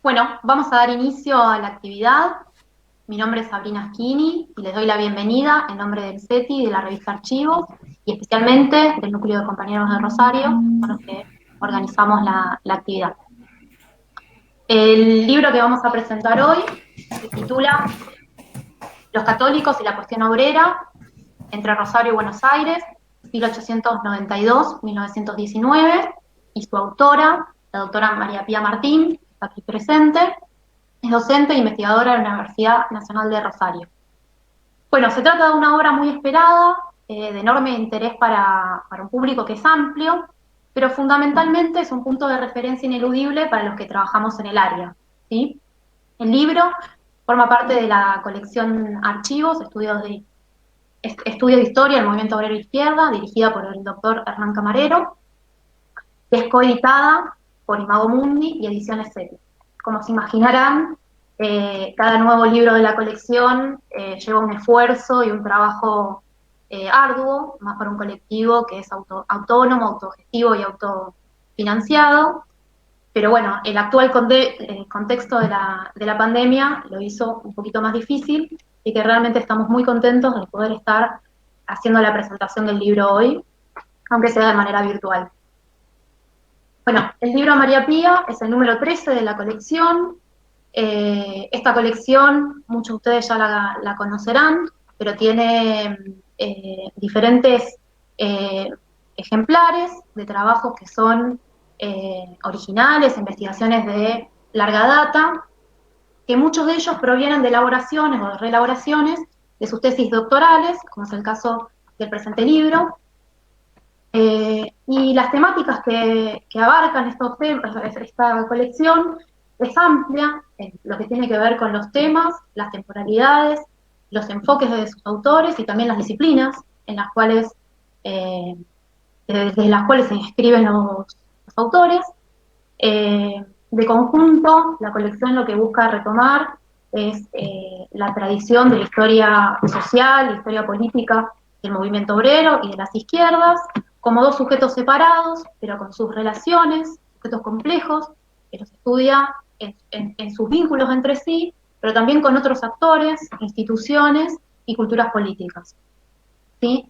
Bueno, vamos a dar inicio a la actividad. Mi nombre es Sabrina Schini y les doy la bienvenida en nombre del CETI, de la revista Archivos y especialmente del Núcleo de Compañeros de Rosario, con los que organizamos la actividad. El libro que vamos a presentar hoy se titula Los católicos y la cuestión obrera entre Rosario y Buenos Aires, 1892-1919, y su autora, la doctora María Pía Martín, que está aquí presente, es docente e investigadora de la Universidad Nacional de Rosario. Bueno, se trata de una obra muy esperada, de enorme interés para un público que es amplio, pero fundamentalmente es un punto de referencia ineludible para los que trabajamos en el área, ¿sí? El libro forma parte de la colección Archivos, Estudios de Historia del Movimiento Obrero Izquierda, dirigida por el doctor Hernán Camarero, que es coeditada por Imago Mundi y Ediciones CETI. Como se imaginarán, cada nuevo libro de la colección lleva un esfuerzo y un trabajo arduo, más para un colectivo que es autónomo, autogestivo y autofinanciado. Pero bueno, el actual contexto de la pandemia lo hizo un poquito más difícil y que realmente estamos muy contentos de poder estar haciendo la presentación del libro hoy, aunque sea de manera virtual. Bueno, el libro María Pía es el número 13 de la colección. Esta colección, muchos de ustedes ya la conocerán, pero tiene diferentes eh, ejemplares de trabajos que son originales, investigaciones de larga data, que muchos de ellos provienen de elaboraciones o de reelaboraciones de sus tesis doctorales, como es el caso del presente libro. Y las temáticas que abarcan estos temas, esta colección es amplia, lo que tiene que ver con los temas, las temporalidades, los enfoques de sus autores y también las disciplinas en las cuales, eh, desde las cuales se inscriben los autores. De conjunto, la colección lo que busca retomar es la tradición de la historia social, la historia política del movimiento obrero y de las izquierdas, como dos sujetos separados, pero con sus relaciones, sujetos complejos, que los estudia en sus vínculos entre sí, pero también con otros actores, instituciones y culturas políticas. ¿Sí?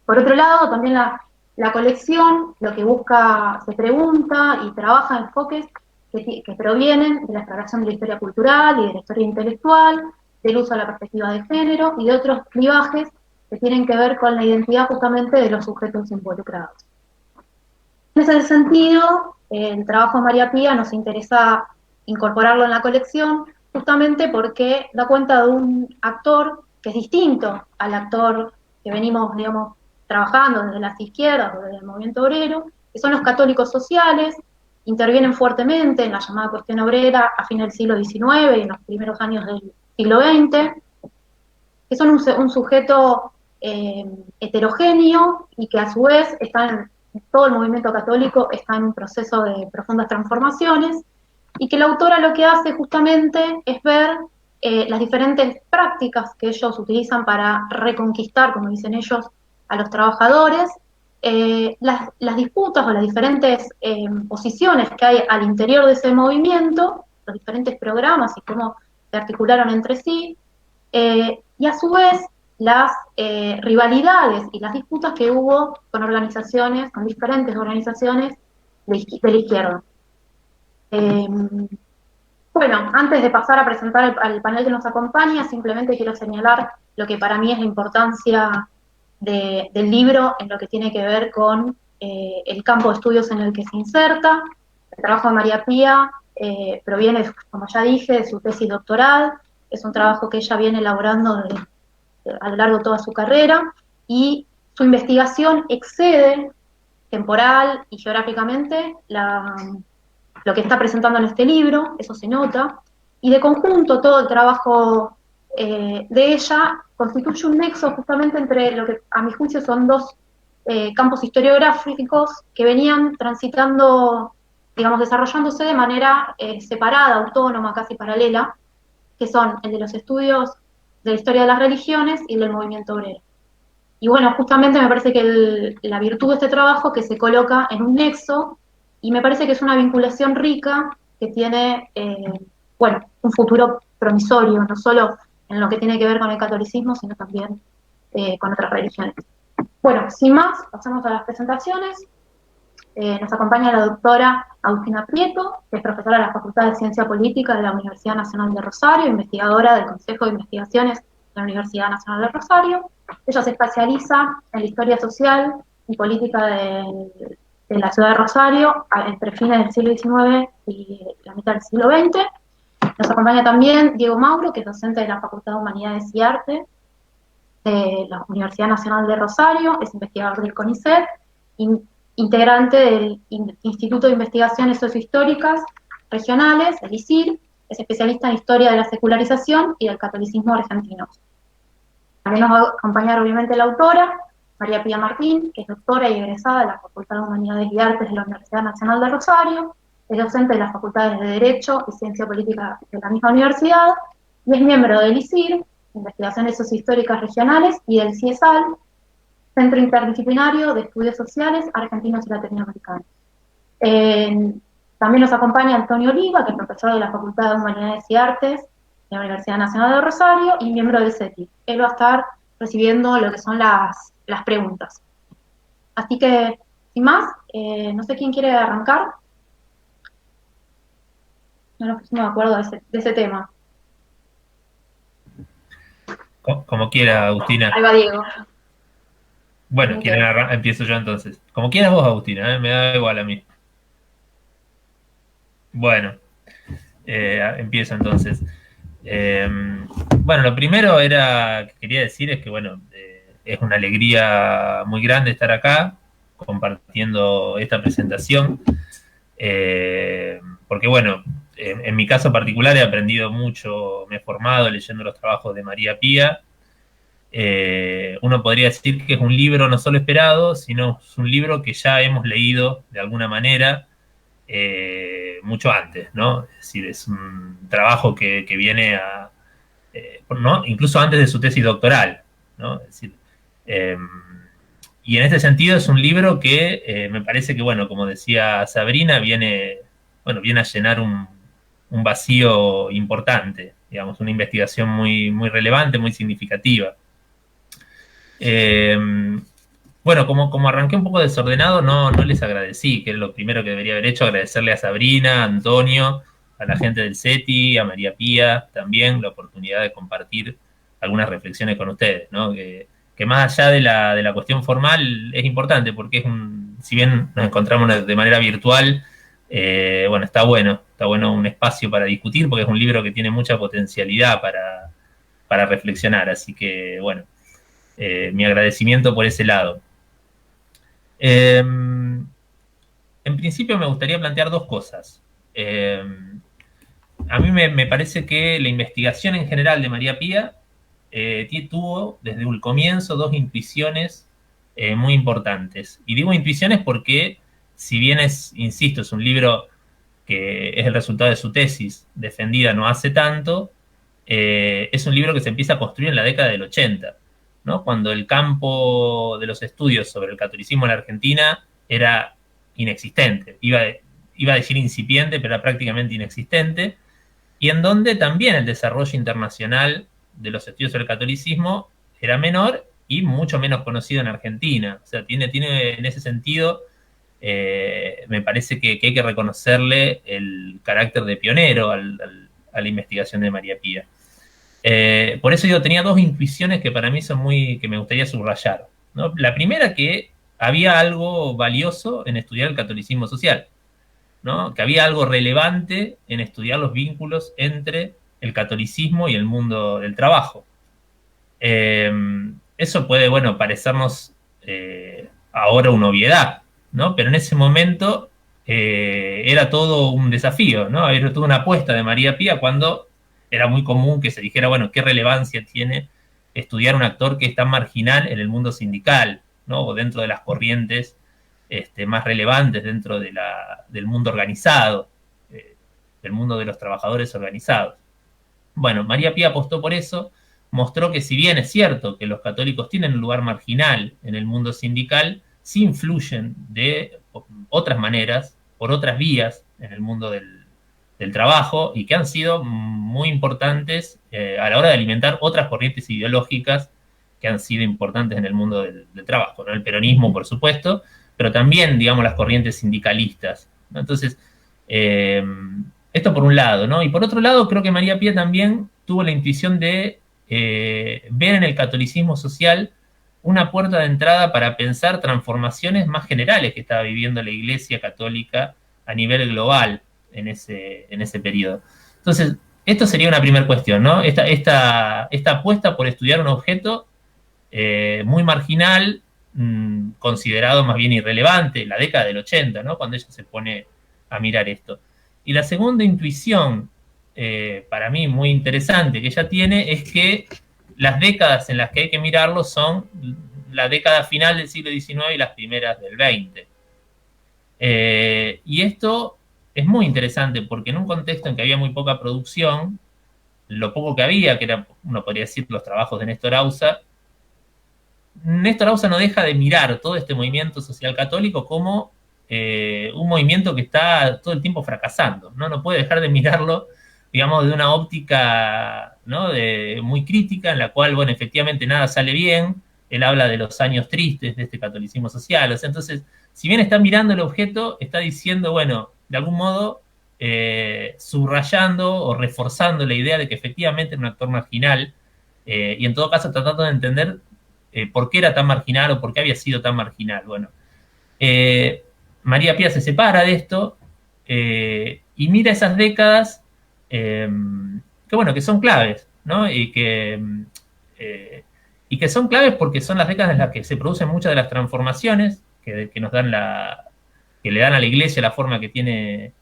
Por otro lado, también la colección lo que busca, se pregunta y trabaja enfoques que provienen de la exploración de la historia cultural y de la historia intelectual, del uso de la perspectiva de género y de otros clivajes que tienen que ver con la identidad justamente de los sujetos involucrados. En ese sentido, el trabajo de María Pía nos interesa incorporarlo en la colección justamente porque da cuenta de un actor que es distinto al actor que venimos, digamos, trabajando desde las izquierdas o desde el movimiento obrero, que son los católicos sociales, intervienen fuertemente en la llamada cuestión obrera a fines del siglo XIX y en los primeros años del siglo XX, que son un sujeto heterogéneo y que a su vez todo el movimiento católico está en un proceso de profundas transformaciones y que la autora lo que hace justamente es ver las diferentes prácticas que ellos utilizan para reconquistar, como dicen ellos, a los trabajadores, las disputas o las diferentes posiciones que hay al interior de ese movimiento, los diferentes programas y cómo se articularon entre sí, y a su vez las rivalidades y las disputas que hubo con organizaciones, con diferentes organizaciones de la izquierda. Eh, bueno, antes de pasar a presentar al panel que nos acompaña, simplemente quiero señalar lo que para mí es la importancia del libro en lo que tiene que ver con el campo de estudios en el que se inserta. El trabajo de María Pía proviene, como ya dije, de su tesis doctoral, es un trabajo que ella viene elaborando a lo largo de toda su carrera, y su investigación excede temporal y geográficamente lo que está presentando en este libro, eso se nota, y de conjunto todo el trabajo de ella constituye un nexo justamente entre lo que a mi juicio son dos campos historiográficos que venían transitando, digamos, desarrollándose de manera separada, autónoma, casi paralela, que son el de los estudios de la historia de las religiones y el del movimiento obrero. Y bueno, justamente me parece que la virtud de este trabajo que se coloca en un nexo, y me parece que es una vinculación rica que tiene, bueno, un futuro promisorio, no solo en lo que tiene que ver con el catolicismo, sino también con otras religiones. Bueno, sin más, pasamos a las presentaciones. Nos acompaña la doctora Agustina Prieto, que es profesora de la Facultad de Ciencia Política de la Universidad Nacional de Rosario, investigadora del Consejo de Investigaciones de la Universidad Nacional de Rosario. Ella se especializa en la historia social y política de la ciudad de Rosario entre fines del siglo XIX y la mitad del siglo XX. Nos acompaña también Diego Mauro, que es docente de la Facultad de Humanidades y Arte de la Universidad Nacional de Rosario, es investigador del CONICET, integrante del Instituto de Investigaciones Sociohistóricas Regionales, el ISIR, es especialista en historia de la secularización y del catolicismo argentino. También nos va a acompañar obviamente la autora, María Pía Martín, que es doctora y egresada de la Facultad de Humanidades y Artes de la Universidad Nacional de Rosario, es docente de las Facultades de Derecho y Ciencia Política de la misma universidad, y es miembro del ISIR, Investigaciones Sociohistóricas Regionales, y del CIESAL, Centro Interdisciplinario de Estudios Sociales Argentinos y Latinoamericanos. También nos acompaña Antonio Oliva, que es profesor de la Facultad de Humanidades y Artes de la Universidad Nacional de Rosario y miembro del CETI. Él va a estar recibiendo lo que son las preguntas. Así que, sin más, no sé quién quiere arrancar. No nos pusimos de acuerdo de ese tema. Como quiera, Agustina. Ahí va Diego. Bueno, empiezo yo entonces. Como quieras vos, Agustina, me da igual a mí. Bueno, empiezo entonces. Bueno, lo primero que quería decir es que, bueno, es una alegría muy grande estar acá compartiendo esta presentación, porque, bueno, en mi caso particular he aprendido mucho, me he formado leyendo los trabajos de María Pía. Uno podría decir que es un libro no solo esperado, sino es un libro que ya hemos leído de alguna manera mucho antes, ¿no? Es decir, es un trabajo que viene ¿no? Incluso antes de su tesis doctoral, ¿no? Es decir, y en este sentido es un libro que me parece que, bueno, como decía Sabrina, viene a llenar un vacío importante, digamos, una investigación muy, muy relevante, muy significativa. Bueno, como arranqué un poco desordenado, no les agradecí, que es lo primero que debería haber hecho, agradecerle a Sabrina, a Antonio, a la gente del CETI, a María Pía, también la oportunidad de compartir algunas reflexiones con ustedes, ¿no? Que más allá de la cuestión formal es importante, porque si bien nos encontramos de manera virtual, bueno, está bueno un espacio para discutir, porque es un libro que tiene mucha potencialidad para reflexionar, así que, bueno, mi agradecimiento por ese lado. En principio me gustaría plantear dos cosas. A mí me parece que la investigación en general de María Pía tuvo desde el comienzo dos intuiciones muy importantes. Y digo intuiciones porque, si bien insisto, es un libro que es el resultado de su tesis defendida no hace tanto, es un libro que se empieza a construir en la década del 80. ¿No? Cuando el campo de los estudios sobre el catolicismo en la Argentina era inexistente, iba a decir incipiente, pero era prácticamente inexistente, y en donde también el desarrollo internacional de los estudios sobre el catolicismo era menor y mucho menos conocido en Argentina. O sea, tiene en ese sentido, me parece que hay que reconocerle el carácter de pionero a la investigación de María Pía. Por eso yo tenía dos intuiciones que para mí que me gustaría subrayar, ¿no? La primera, que había algo valioso en estudiar el catolicismo social, ¿no? Que había algo relevante en estudiar los vínculos entre el catolicismo y el mundo del trabajo. Eso puede, bueno, parecernos ahora una obviedad, ¿no? Pero en ese momento era todo un desafío, ¿no? Era toda una apuesta de María Pía cuando era muy común que se dijera, bueno, ¿qué relevancia tiene estudiar un actor que es tan marginal en el mundo sindical, ¿no? O dentro de las corrientes más relevantes dentro del mundo organizado, del mundo de los trabajadores organizados. Bueno, María Pía apostó por eso, mostró que si bien es cierto que los católicos tienen un lugar marginal en el mundo sindical, sí influyen de otras maneras, por otras vías en el mundo del trabajo y que han sido muy importantes a la hora de alimentar otras corrientes ideológicas que han sido importantes en el mundo del trabajo, ¿no? El peronismo, por supuesto, pero también, digamos, las corrientes sindicalistas, ¿no? Entonces, esto por un lado, ¿no? Y por otro lado, creo que María Pía también tuvo la intuición de ver en el catolicismo social una puerta de entrada para pensar transformaciones más generales que estaba viviendo la Iglesia Católica a nivel global en ese periodo. Entonces, esto sería una primera cuestión, ¿no? Esta apuesta por estudiar un objeto muy marginal, considerado más bien irrelevante, la década del 80, ¿no? Cuando ella se pone a mirar esto. Y la segunda intuición, para mí muy interesante que ella tiene, es que las décadas en las que hay que mirarlo son la década final del siglo XIX y las primeras del XX. Y esto es muy interesante porque en un contexto en que había muy poca producción, lo poco que había, que era, uno podría decir, los trabajos de Néstor Auza no deja de mirar todo este movimiento social católico como un movimiento que está todo el tiempo fracasando, ¿no? No puede dejar de mirarlo, digamos, de una óptica, ¿no? Muy crítica, en la cual, bueno, efectivamente nada sale bien. Él habla de los años tristes de este catolicismo social. O sea, entonces, si bien está mirando el objeto, está diciendo, bueno, de algún modo, subrayando o reforzando la idea de que efectivamente era un actor marginal, y en todo caso tratando de entender por qué era tan marginal o por qué había sido tan marginal. Bueno, María Pía se separa de esto y mira esas décadas que, bueno, que son claves, ¿no? Y que son claves porque son las décadas en las que se producen muchas de las transformaciones que nos dan que le dan a la Iglesia la forma que tiene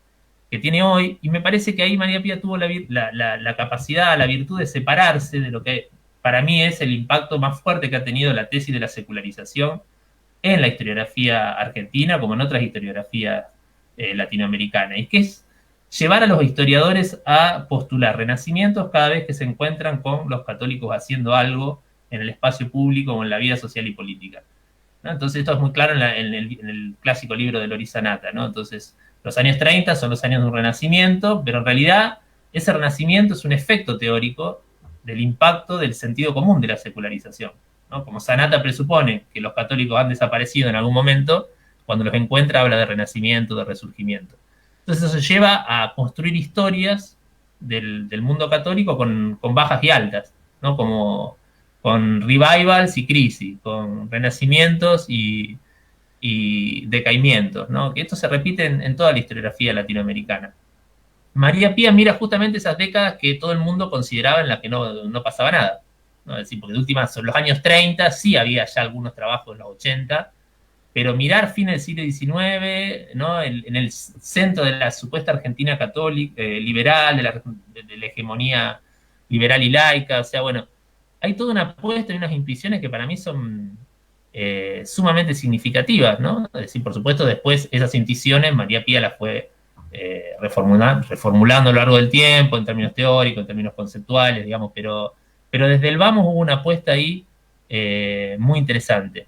hoy, y me parece que ahí María Pía tuvo la capacidad, la virtud de separarse de lo que para mí es el impacto más fuerte que ha tenido la tesis de la secularización en la historiografía argentina como en otras historiografías latinoamericanas, y que es llevar a los historiadores a postular renacimientos cada vez que se encuentran con los católicos haciendo algo en el espacio público o en la vida social y política, ¿no? Entonces esto es muy claro en el clásico libro de Loris Sanata, ¿no? Entonces los años 30 son los años de un renacimiento, pero en realidad ese renacimiento es un efecto teórico del impacto del sentido común de la secularización, ¿no? Como Sanata presupone que los católicos han desaparecido en algún momento, cuando los encuentra habla de renacimiento, de resurgimiento. Entonces eso lleva a construir historias del mundo católico con bajas y altas, ¿no? Como con revivals y crisis, con renacimientos y decaimientos, ¿no? Que esto se repite en toda la historiografía latinoamericana. María Pía mira justamente esas décadas que todo el mundo consideraba en las que no pasaba nada, ¿no? Es decir, porque de última, en los años 30 sí había ya algunos trabajos en los 80, pero mirar fin del siglo XIX, ¿no? En el centro de la supuesta Argentina católica, liberal, de la hegemonía liberal y laica, o sea, bueno, hay toda una apuesta y unas intuiciones que para mí son sumamente significativas, ¿no? Es decir, por supuesto, después esas intuiciones María Pía las fue reformulando a lo largo del tiempo, en términos teóricos, en términos conceptuales, digamos, pero desde el vamos hubo una apuesta ahí muy interesante.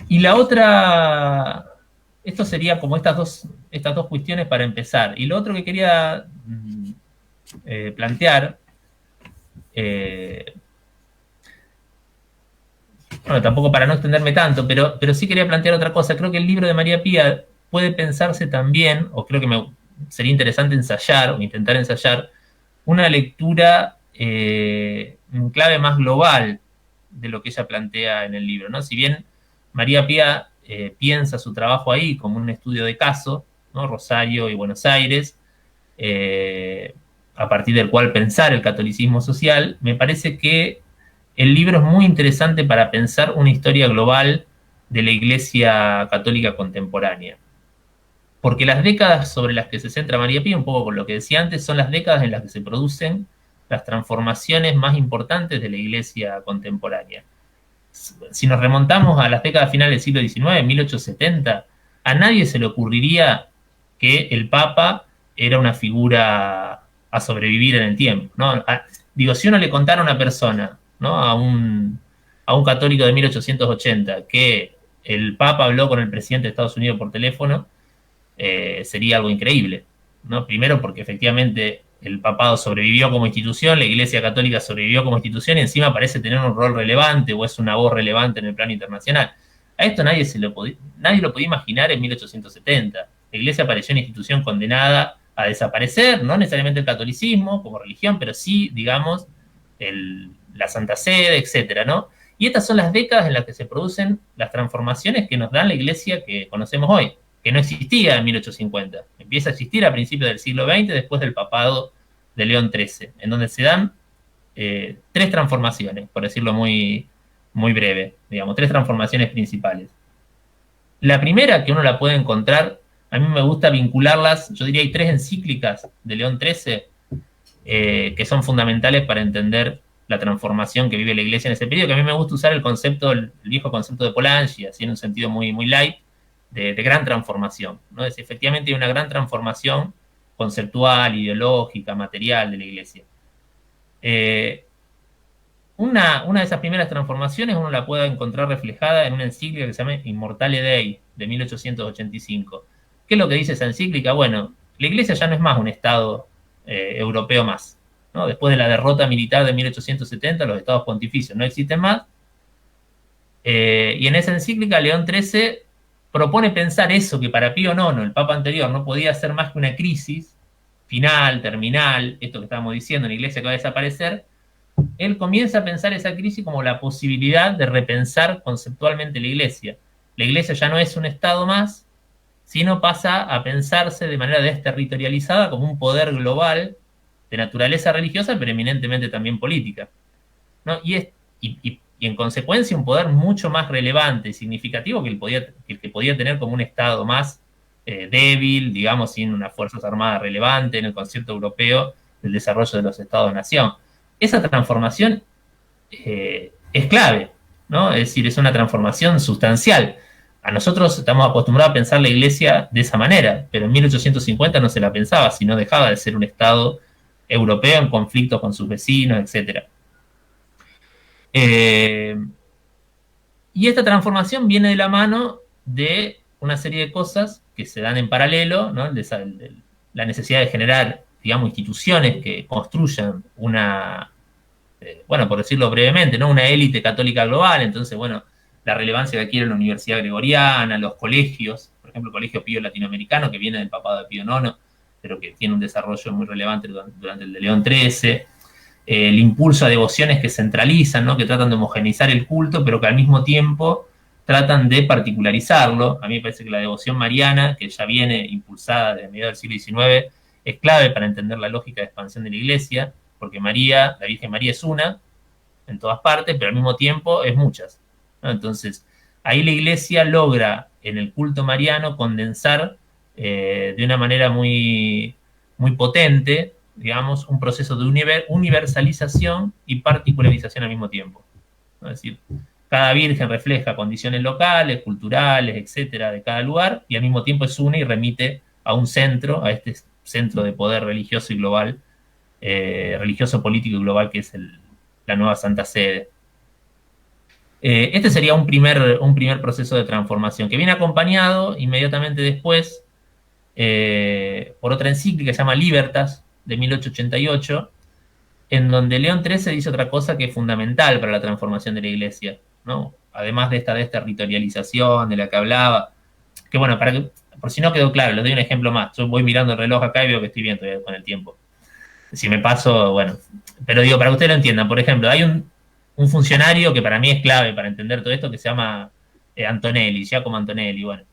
Y la otra, esto sería como estas dos cuestiones para empezar. Y lo otro que quería plantear, bueno, tampoco para no extenderme tanto, pero sí quería plantear otra cosa. Creo que el libro de María Pía puede pensarse también, o creo que sería interesante ensayar o intentar ensayar una lectura en clave más global de lo que ella plantea en el libro, ¿no? Si bien María Pía piensa su trabajo ahí como un estudio de caso, ¿no? Rosario y Buenos Aires, a partir del cual pensar el catolicismo social, me parece que el libro es muy interesante para pensar una historia global de la Iglesia Católica contemporánea. Porque las décadas sobre las que se centra María Pía, un poco con lo que decía antes, son las décadas en las que se producen las transformaciones más importantes de la Iglesia contemporánea. Si nos remontamos a las décadas finales del siglo XIX, 1870, a nadie se le ocurriría que el Papa era una figura a sobrevivir en el tiempo, ¿no? Digo, si uno le contara a una persona, ¿no? A un católico de 1880 que el Papa habló con el presidente de Estados Unidos por teléfono, sería algo increíble, ¿no? Primero porque efectivamente el papado sobrevivió como institución, la Iglesia Católica sobrevivió como institución y encima parece tener un rol relevante o es una voz relevante en el plano internacional. A esto nadie lo podía imaginar en 1870. La Iglesia pareció una institución condenada a desaparecer, no necesariamente el catolicismo como religión, pero sí, digamos, la Santa Sede, etcétera, ¿no? Y estas son las décadas en las que se producen las transformaciones que nos dan la Iglesia que conocemos hoy, que no existía en 1850. Empieza a existir a principios del siglo XX, después del papado de León XIII, en donde se dan tres transformaciones, por decirlo muy, muy breve, digamos, tres transformaciones principales. La primera, que uno la puede encontrar, a mí me gusta vincularlas, yo diría hay tres encíclicas de León XIII que son fundamentales para entender la transformación que vive la Iglesia en ese periodo, que a mí me gusta usar el concepto, el viejo concepto de Polanyi, así en un sentido muy, muy light, de gran transformación, ¿no? Es efectivamente hay una gran transformación conceptual, ideológica, material de la Iglesia. Una de esas primeras transformaciones uno la puede encontrar reflejada en una encíclica que se llama Immortale Dei, de 1885. ¿Qué es lo que dice esa encíclica? Bueno, la Iglesia ya no es más un Estado europeo más, ¿no? Después de la derrota militar de 1870, los estados pontificios no existen más. Y en esa encíclica, León XIII propone pensar eso que para Pío IX, el Papa anterior, no podía ser más que una crisis final, terminal, esto que estábamos diciendo, la Iglesia que va a desaparecer. Él comienza a pensar esa crisis como la posibilidad de repensar conceptualmente la Iglesia. La Iglesia ya no es un Estado más, sino pasa a pensarse de manera desterritorializada como un poder global de naturaleza religiosa, pero eminentemente también política, ¿no? Y en consecuencia un poder mucho más relevante y significativo que el que podía tener como un Estado más débil, digamos, sin unas fuerzas armadas relevantes en el concepto europeo del desarrollo de los Estados-nación. Esa transformación es clave, ¿no? Es decir, es una transformación sustancial. A nosotros estamos acostumbrados a pensar la Iglesia de esa manera, pero en 1850 no se la pensaba, sino dejaba de ser un Estado europeo en conflicto con sus vecinos, etc. Y esta transformación viene de la mano de una serie de cosas que se dan en paralelo, ¿no? La necesidad de generar, digamos, instituciones que construyan una, bueno, por decirlo brevemente, ¿no? Una élite católica global. Entonces, bueno, la relevancia que adquiere la Universidad Gregoriana, los colegios, por ejemplo, el Colegio Pío Latinoamericano, que viene del papado de Pío IX, pero que tiene un desarrollo muy relevante durante el de León XIII, el impulso a devociones que centralizan, ¿no? Que tratan de homogeneizar el culto, pero que al mismo tiempo tratan de particularizarlo. A mí me parece que la devoción mariana, que ya viene impulsada desde mediados del siglo XIX, es clave para entender la lógica de expansión de la Iglesia, porque María, la Virgen María es una en todas partes, pero al mismo tiempo es muchas, ¿no? Entonces, ahí la Iglesia logra en el culto mariano condensar de una manera muy, muy potente, digamos, un proceso de universalización y particularización al mismo tiempo, ¿no? Es decir, cada virgen refleja condiciones locales, culturales, etcétera, de cada lugar, y al mismo tiempo es una y remite a un centro, a este centro de poder religioso y global, religioso, político y global, que es la nueva Santa Sede. Este sería un primer proceso de transformación, que viene acompañado inmediatamente después por otra encíclica que se llama Libertas, de 1888, en donde León XIII dice otra cosa que es fundamental para la transformación de la Iglesia, ¿no? Además de esta desterritorialización de la que hablaba, que bueno, por si no quedó claro, les doy un ejemplo más. Yo voy mirando el reloj acá y veo que estoy bien todavía con el tiempo. Si me paso, bueno, pero digo, para que ustedes lo entiendan, por ejemplo, hay un funcionario que para mí es clave para entender todo esto, que se llama Antonelli, Giacomo Antonelli. Bueno,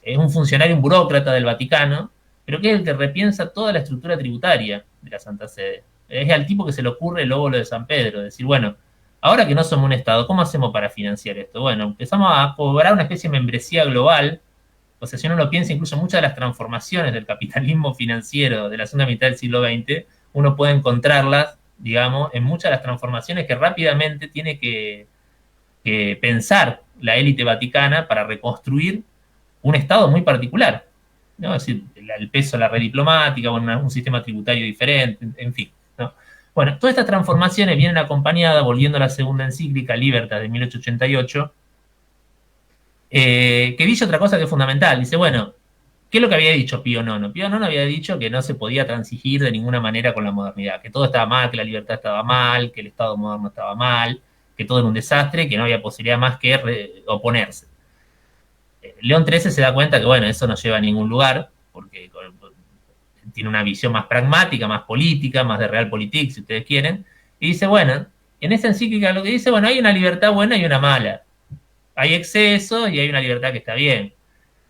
es un funcionario, un burócrata del Vaticano, pero que es el que repiensa toda la estructura tributaria de la Santa Sede. Es al tipo que se le ocurre el óvulo de San Pedro, decir, bueno, ahora que no somos un Estado, ¿cómo hacemos para financiar esto? Bueno, empezamos a cobrar una especie de membresía global. O sea, si uno lo piensa, incluso muchas de las transformaciones del capitalismo financiero de la segunda mitad del siglo XX, uno puede encontrarlas, digamos, en muchas de las transformaciones que rápidamente tiene que pensar la élite vaticana para reconstruir un Estado muy particular, ¿no? Es decir, el peso de la red diplomática, un sistema tributario diferente, en fin, ¿no? Bueno, todas estas transformaciones vienen acompañadas, volviendo a la segunda encíclica, Libertas, de 1888, que dice otra cosa que es fundamental. Dice, bueno, ¿Qué es lo que había dicho Pío IX? Pío IX había dicho que no se podía transigir de ninguna manera con la modernidad, que todo estaba mal, que la libertad estaba mal, que el Estado moderno estaba mal, que todo era un desastre, que no había posibilidad más que oponerse. León XIII se da cuenta que, bueno, eso no lleva a ningún lugar, porque tiene una visión más pragmática, más política, más de realpolitik, si ustedes quieren, y dice, bueno, en esa encíclica lo que dice, bueno, hay una libertad buena y una mala. Hay exceso y hay una libertad que está bien.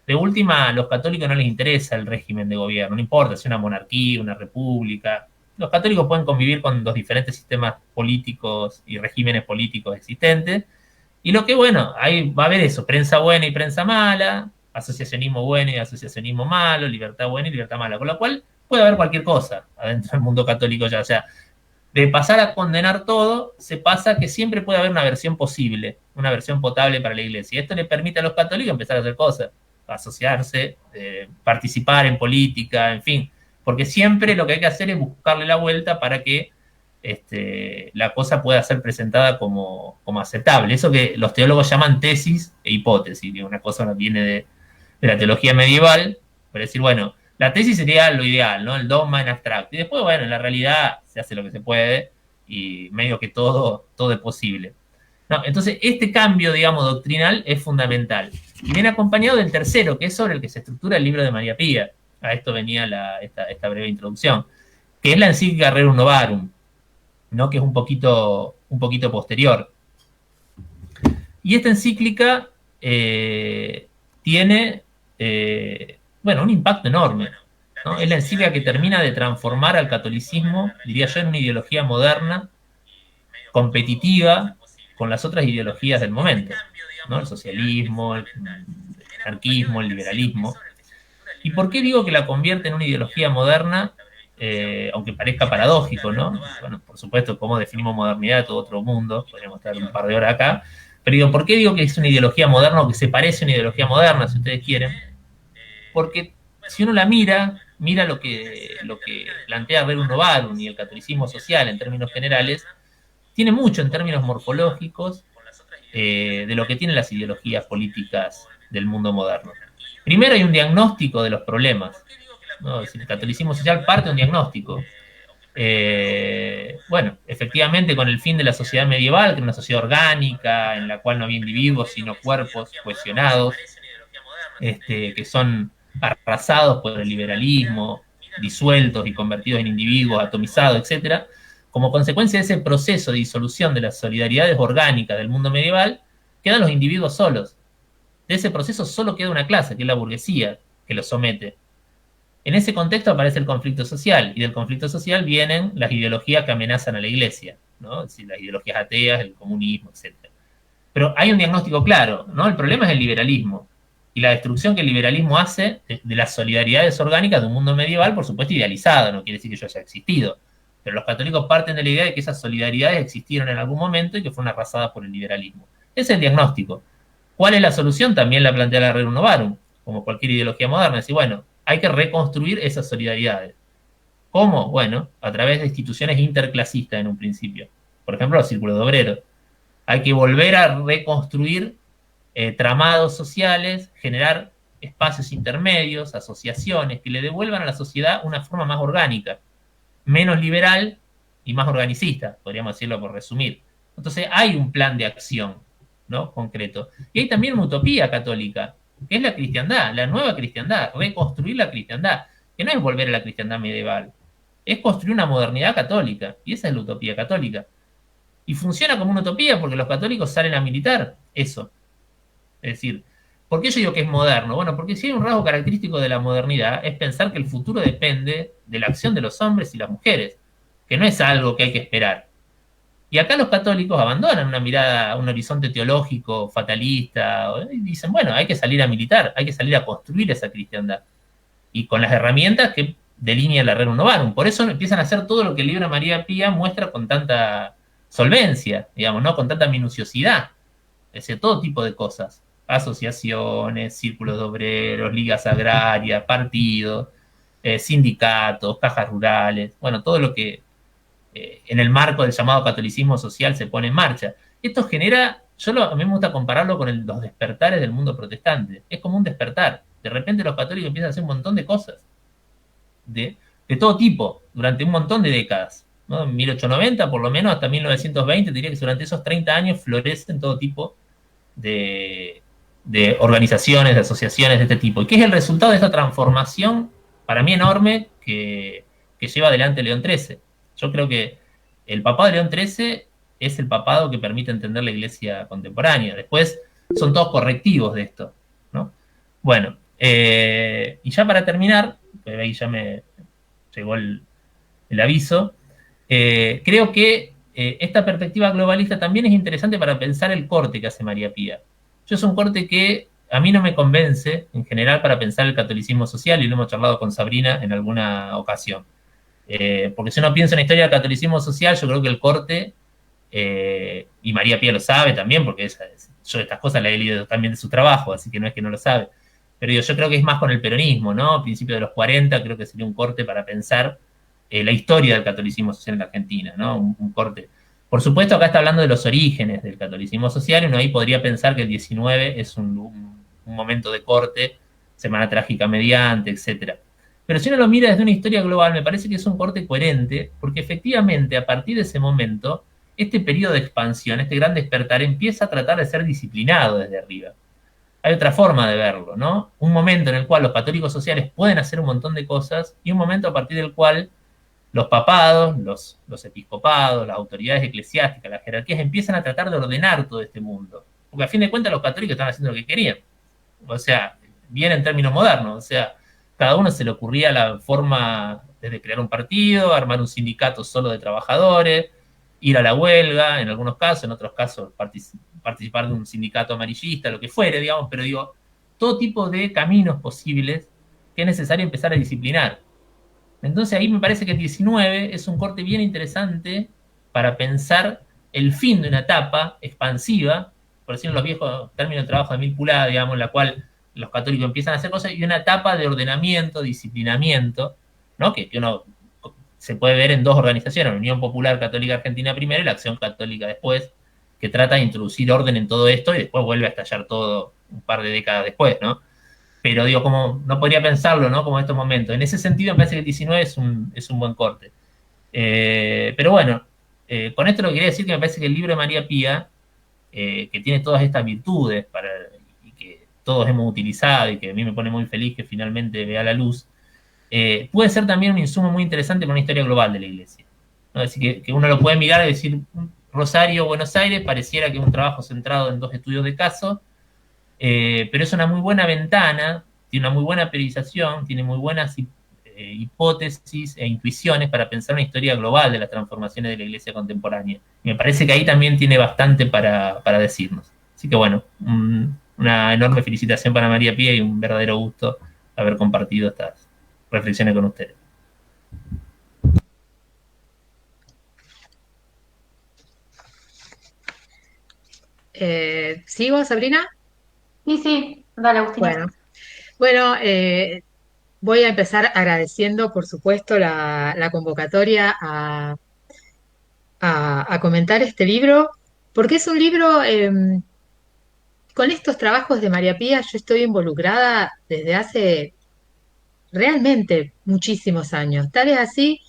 De última, a los católicos no les interesa el régimen de gobierno, no importa si es una monarquía, una república. Los católicos pueden convivir con los diferentes sistemas políticos y regímenes políticos existentes. Y lo que, bueno, ahí va a haber eso, prensa buena y prensa mala, asociacionismo bueno y asociacionismo malo, libertad buena y libertad mala. Con lo cual puede haber cualquier cosa adentro del mundo católico ya. O sea, de pasar a condenar todo, se pasa que siempre puede haber una versión posible, una versión potable para la iglesia. Y esto le permite a los católicos empezar a hacer cosas, asociarse, participar en política, en fin. Porque siempre lo que hay que hacer es buscarle la vuelta para que la cosa pueda ser presentada como aceptable. Eso que los teólogos llaman tesis e hipótesis, que una cosa viene de la teología medieval, para decir, bueno, la tesis sería lo ideal, ¿no? El dogma en abstracto. Y después, bueno, en la realidad se hace lo que se puede y medio que todo es posible. No, entonces, este cambio, digamos, doctrinal es fundamental. Y viene acompañado del tercero, que es sobre el que se estructura el libro de María Pía. A esto venía esta breve introducción, que es la encíclica Rerum Novarum, ¿no? Que es un poquito posterior. Y esta encíclica tiene, bueno, un impacto enorme, ¿no? Es la encíclica que termina de transformar al catolicismo, diría yo, en una ideología moderna, competitiva con las otras ideologías del momento, ¿no? El socialismo, el anarquismo, el liberalismo. ¿Y por qué digo que la convierte en una ideología moderna? Aunque parezca paradójico, ¿no? Bueno, por supuesto, cómo definimos modernidad, todo otro mundo, podríamos estar un par de horas acá, pero digo, ¿por qué digo que es una ideología moderna o que se parece a una ideología moderna, si ustedes quieren? Porque si uno la mira lo que plantea Rerum Novarum y el catolicismo social en términos generales, tiene mucho en términos morfológicos de lo que tienen las ideologías políticas del mundo moderno. Primero hay un diagnóstico de los problemas, ¿no? Es decir, el catolicismo social parte de un diagnóstico. Bueno, efectivamente con el fin de la sociedad medieval, que era una sociedad orgánica, en la cual no había individuos, sino cuerpos cohesionados, que son arrasados por el liberalismo, disueltos y convertidos en individuos, atomizados, etc. Como consecuencia de ese proceso de disolución de las solidaridades orgánicas del mundo medieval, quedan los individuos solos. De ese proceso solo queda una clase, que es la burguesía, que los somete. En ese contexto aparece el conflicto social, y del conflicto social vienen las ideologías que amenazan a la iglesia, ¿no? Es decir, las ideologías ateas, el comunismo, etc. Pero hay un diagnóstico claro, ¿no? El problema es el liberalismo, y la destrucción que el liberalismo hace de las solidaridades orgánicas de un mundo medieval, por supuesto idealizado, no quiere decir que eso haya existido, pero los católicos parten de la idea de que esas solidaridades existieron en algún momento y que fueron arrasadas por el liberalismo. Ese es el diagnóstico. ¿Cuál es la solución? También la plantea la Rerum Novarum, como cualquier ideología moderna, es decir, bueno, hay que reconstruir esas solidaridades. ¿Cómo? Bueno, a través de instituciones interclasistas en un principio. Por ejemplo, los círculos de obreros. Hay que volver a reconstruir tramados sociales, generar espacios intermedios, asociaciones, que le devuelvan a la sociedad una forma más orgánica, menos liberal y más organicista, podríamos decirlo por resumir. Entonces hay un plan de acción, ¿no? Concreto. Y hay también una utopía católica, que es la cristiandad, la nueva cristiandad, reconstruir la cristiandad, que no es volver a la cristiandad medieval, es construir una modernidad católica, y esa es la utopía católica. Y funciona como una utopía porque los católicos salen a militar eso. Es decir, ¿por qué yo digo que es moderno? Bueno, porque si hay un rasgo característico de la modernidad es pensar que el futuro depende de la acción de los hombres y las mujeres, que no es algo que hay que esperar. Y acá los católicos abandonan una mirada, un horizonte teológico fatalista, y dicen, bueno, hay que salir a militar, hay que salir a construir esa cristiandad. Y con las herramientas que delinea la Rerum Novarum. Por eso empiezan a hacer todo lo que el libro de María Pía muestra con tanta solvencia, digamos, ¿no? Con tanta minuciosidad. Es decir, todo tipo de cosas. Asociaciones, círculos de obreros, ligas agrarias, partidos, sindicatos, cajas rurales, bueno, todo lo que en el marco del llamado catolicismo social se pone en marcha. Esto genera, a mí me gusta compararlo con los despertares del mundo protestante. Es como un despertar. De repente los católicos empiezan a hacer un montón de cosas, de, de todo tipo, durante un montón de décadas. ¿No? En 1890, por lo menos, hasta 1920, diría que durante esos 30 años florecen todo tipo de, de organizaciones, de asociaciones de este tipo. ¿Y qué es el resultado de esta transformación, para mí enorme, que lleva adelante León XIII? Yo creo que el papado de León XIII es el papado que permite entender la iglesia contemporánea. Después son todos correctivos de esto, ¿no? Bueno, y ya para terminar, pues ahí ya me llegó el aviso, creo que esta perspectiva globalista también es interesante para pensar el corte que hace María Pía. Yo es un corte que a mí no me convence en general para pensar el catolicismo social, y lo hemos charlado con Sabrina en alguna ocasión. Porque si uno piensa en la historia del catolicismo social, yo creo que el corte, y María Pía lo sabe también, porque yo estas cosas las he leído también de su trabajo, así que no es que no lo sabe. Pero yo creo que es más con el peronismo, ¿no? A principios de los 40 creo que sería un corte para pensar la historia del catolicismo social en la Argentina, ¿no? Un corte. Por supuesto, acá está hablando de los orígenes del catolicismo social, y uno ahí podría pensar que el 19 es un momento de corte, Semana Trágica mediante, etcétera. Pero si uno lo mira desde una historia global, me parece que es un corte coherente, porque efectivamente a partir de ese momento, este periodo de expansión, este gran despertar, empieza a tratar de ser disciplinado desde arriba. Hay otra forma de verlo, ¿no? Un momento en el cual los católicos sociales pueden hacer un montón de cosas, y un momento a partir del cual los papados, los episcopados, las autoridades eclesiásticas, las jerarquías empiezan a tratar de ordenar todo este mundo. Porque a fin de cuentas los católicos están haciendo lo que querían. O sea, bien en términos modernos. O sea, cada uno se le ocurría la forma de crear un partido, armar un sindicato solo de trabajadores, ir a la huelga, en algunos casos, en otros casos participar de un sindicato amarillista, lo que fuere, digamos, pero digo, todo tipo de caminos posibles que es necesario empezar a disciplinar. Entonces ahí me parece que el 19 es un corte bien interesante para pensar el fin de una etapa expansiva, por decirlo en los viejos términos de trabajo de Mil Pulada, digamos, en la cual los católicos empiezan a hacer cosas, y una etapa de ordenamiento, disciplinamiento, ¿no? Que uno se puede ver en dos organizaciones, la Unión Popular Católica Argentina primero y la Acción Católica después, que trata de introducir orden en todo esto, y después vuelve a estallar todo un par de décadas después, ¿no? Pero digo, como no podría pensarlo, ¿no? Como en estos momentos. En ese sentido, me parece que el 19 es un buen corte. Pero bueno, con esto lo que quería decir, que me parece que el libro de María Pía, que tiene todas estas virtudes y que todos hemos utilizado, y que a mí me pone muy feliz que finalmente vea la luz, puede ser también un insumo muy interesante para una historia global de la Iglesia, ¿no? Es decir, que uno lo puede mirar y decir, Rosario, Buenos Aires, pareciera que es un trabajo centrado en dos estudios de caso, pero es una muy buena ventana, tiene una muy buena periodización, tiene muy buenas hipótesis e intuiciones para pensar una historia global de las transformaciones de la Iglesia contemporánea. Y me parece que ahí también tiene bastante para decirnos. Así que bueno, una enorme felicitación para María Pía y un verdadero gusto haber compartido estas reflexiones con ustedes. ¿Sigo, Sabrina? Sí, sí, dale, Agustina. Bueno, voy a empezar agradeciendo, por supuesto, la convocatoria a comentar este libro, porque es un libro, con estos trabajos de María Pía, yo estoy involucrada desde hace realmente muchísimos años. Tal es así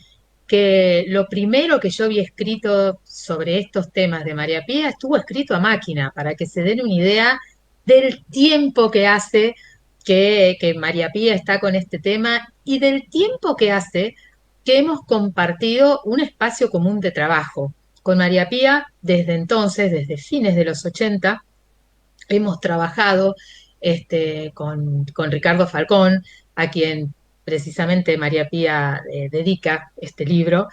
que lo primero que yo había escrito sobre estos temas de María Pía estuvo escrito a máquina, para que se den una idea del tiempo que hace que María Pía está con este tema, y del tiempo que hace que hemos compartido un espacio común de trabajo. Con María Pía, desde entonces, desde fines de los 80, hemos trabajado con Ricardo Falcón, a quien precisamente María Pía dedica este libro,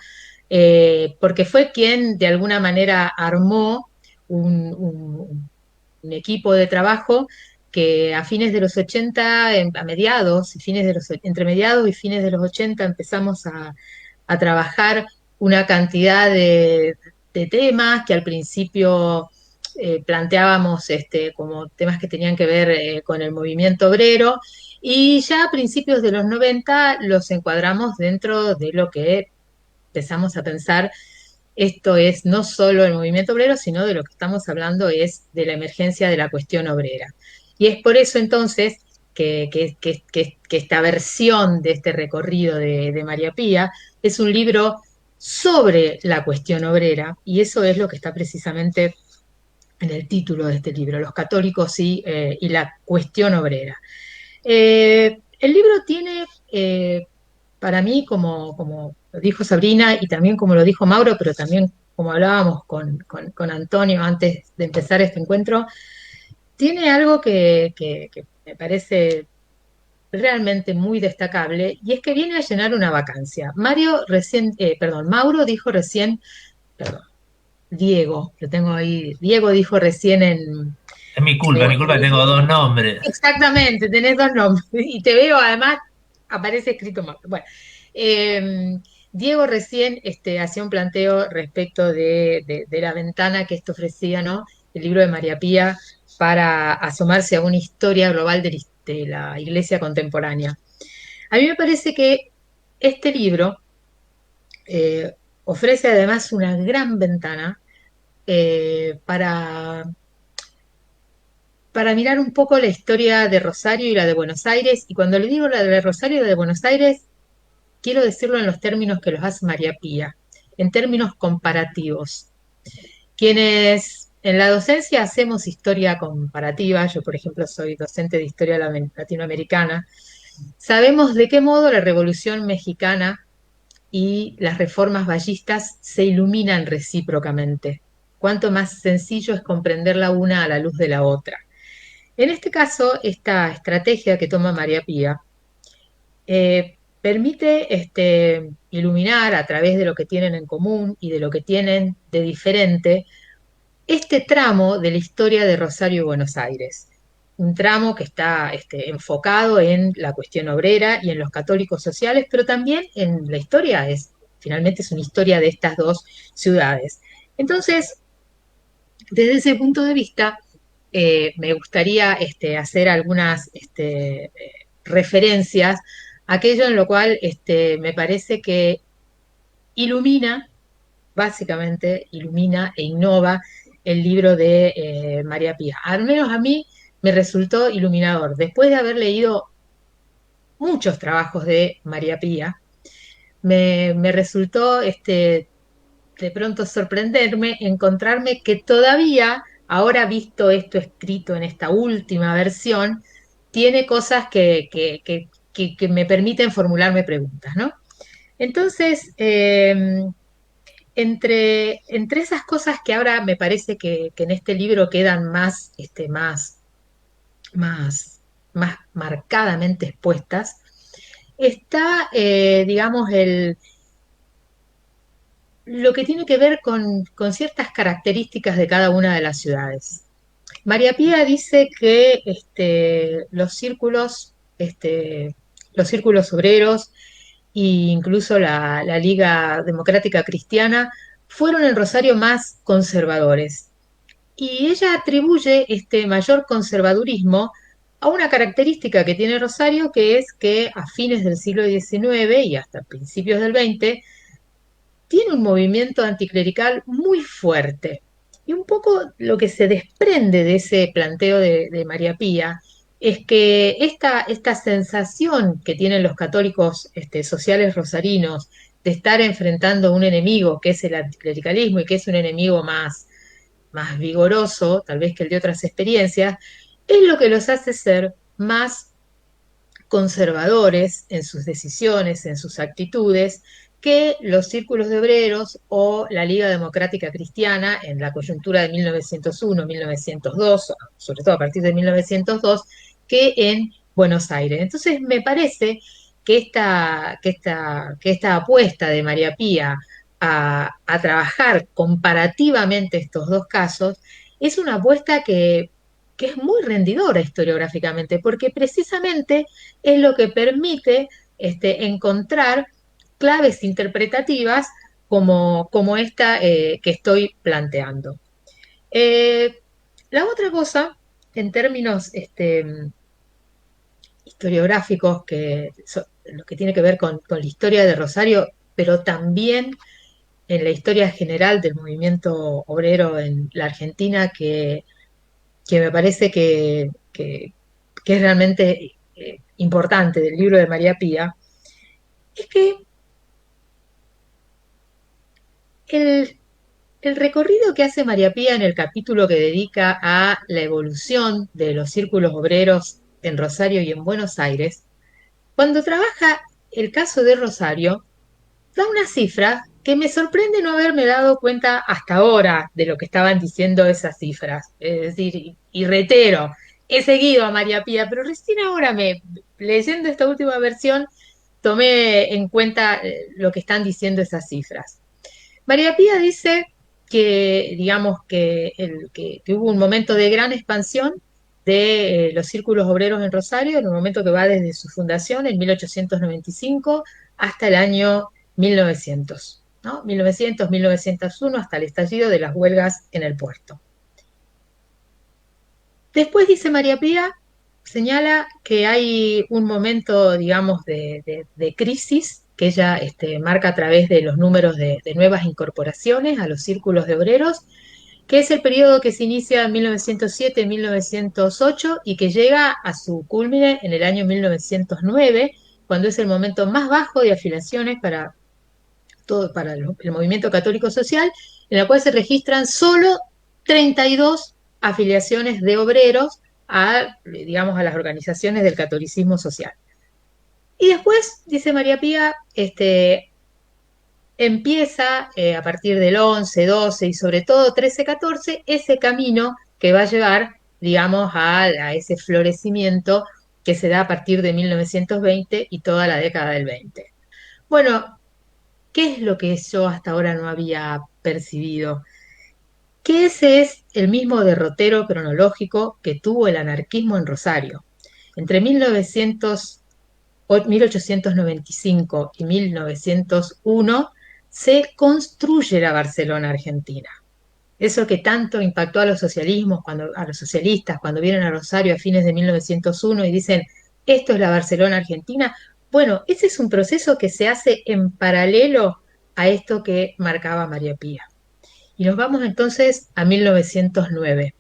porque fue quien de alguna manera armó un equipo de trabajo que a fines de los 80, a mediados y fines de entre mediados y fines de los 80 empezamos a trabajar una cantidad de temas que al principio planteábamos como temas que tenían que ver con el movimiento obrero, y ya a principios de los 90 los encuadramos dentro de lo que empezamos a pensar. Esto es no solo el movimiento obrero, sino de lo que estamos hablando es de la emergencia de la cuestión obrera. Y es por eso entonces que esta versión de este recorrido de María Pía es un libro sobre la cuestión obrera, y eso es lo que está precisamente en el título de este libro, Los católicos y la cuestión obrera. El libro tiene, para mí, como lo dijo Sabrina y también como lo dijo Mauro, pero también como hablábamos con Antonio antes de empezar este encuentro, tiene algo que me parece realmente muy destacable, y es que viene a llenar una vacancia. Mauro dijo recién, perdón, Diego, lo tengo ahí, Diego dijo recién Es mi culpa que tengo dos nombres. exactamente, tenés dos nombres, y te veo además, aparece escrito mal. Bueno, eh, Diego recién hacía un planteo respecto de la ventana que esto ofrecía, ¿no? El libro de María Pía para asomarse a una historia global de la Iglesia contemporánea. A mí me parece que este libro eh, ofrece además una gran ventana para mirar un poco la historia de Rosario y la de Buenos Aires. Y cuando le digo la de Rosario y la de Buenos Aires, quiero decirlo en los términos que los hace María Pía, en términos comparativos. Quienes en la docencia hacemos historia comparativa, yo por ejemplo soy docente de historia latinoamericana, sabemos de qué modo la Revolución Mexicana y las reformas vallistas se iluminan recíprocamente. Cuánto más sencillo es comprender la una a la luz de la otra. En este caso, esta estrategia que toma María Pía permite iluminar a través de lo que tienen en común y de lo que tienen de diferente este tramo de la historia de Rosario y Buenos Aires. Un tramo que está enfocado en la cuestión obrera y en los católicos sociales, pero también en la historia, finalmente es una historia de estas dos ciudades. Entonces, desde ese punto de vista, me gustaría hacer algunas referencias a aquello en lo cual me parece que ilumina, básicamente ilumina e innova el libro de María Pía. Al menos a mí me resultó iluminador. Después de haber leído muchos trabajos de María Pía, me resultó de pronto sorprenderme, encontrarme que todavía, ahora visto esto escrito en esta última versión, tiene cosas que me permiten formularme preguntas, ¿no? Entonces, entre esas cosas que ahora me parece que en este libro quedan más, más marcadamente expuestas, está, digamos, lo que tiene que ver con ciertas características de cada una de las ciudades. María Pía dice que los círculos obreros e incluso la Liga Democrática Cristiana fueron en Rosario más conservadores. Y ella atribuye este mayor conservadurismo a una característica que tiene Rosario, que es que a fines del siglo XIX y hasta principios del XX tiene un movimiento anticlerical muy fuerte. Y un poco lo que se desprende de ese planteo de María Pía es que esta sensación que tienen los católicos sociales rosarinos de estar enfrentando un enemigo que es el anticlericalismo y que es un enemigo más vigoroso, tal vez que el de otras experiencias, es lo que los hace ser más conservadores en sus decisiones, en sus actitudes, que los círculos de obreros o la Liga Democrática Cristiana en la coyuntura de 1901, 1902, sobre todo a partir de 1902, que en Buenos Aires. Entonces me parece que esta apuesta de María Pía a trabajar comparativamente estos dos casos es una apuesta que es muy rendidora historiográficamente, porque precisamente es lo que permite encontrar claves interpretativas como esta que estoy planteando. Eh, la otra cosa, en términos historiográficos, lo que tiene que ver con la historia de Rosario, pero también en la historia general del movimiento obrero en la Argentina, que me parece que es realmente importante del libro de María Pía, es que el, el recorrido que hace María Pía en el capítulo que dedica a la evolución de los círculos obreros en Rosario y en Buenos Aires, cuando trabaja el caso de Rosario, da una cifra que me sorprende no haberme dado cuenta hasta ahora de lo que estaban diciendo esas cifras. Es decir, y reitero, he seguido a María Pía, pero recién ahora leyendo esta última versión, tomé en cuenta lo que están diciendo esas cifras. María Pía dice que, digamos, que hubo un momento de gran expansión de los círculos obreros en Rosario, en un momento que va desde su fundación en 1895 hasta el año 1900, ¿no? 1900, 1901, hasta el estallido de las huelgas en el puerto. Después dice María Pía, señala que hay un momento, digamos, de crisis que ella marca a través de los números de nuevas incorporaciones a los círculos de obreros, que es el periodo que se inicia en 1907-1908 y que llega a su culmine en el año 1909, cuando es el momento más bajo de afiliaciones para el movimiento católico social, en la cual se registran solo 32 afiliaciones de obreros digamos, a las organizaciones del catolicismo social. Y después, dice María Pía, empieza a partir del 11, 12 y sobre todo 13, 14, ese camino que va a llevar, digamos, a ese florecimiento que se da a partir de 1920 y toda la década del 20. Bueno, ¿qué es lo que yo hasta ahora no había percibido? Que ese es el mismo derrotero cronológico que tuvo el anarquismo en Rosario. Entre 1895 y 1901 se construye la Barcelona argentina. Eso que tanto impactó a los a los socialistas cuando vienen a Rosario a fines de 1901 y dicen, esto es la Barcelona argentina. Bueno, ese es un proceso que se hace en paralelo a esto que marcaba María Pía. Y nos vamos entonces a 1909.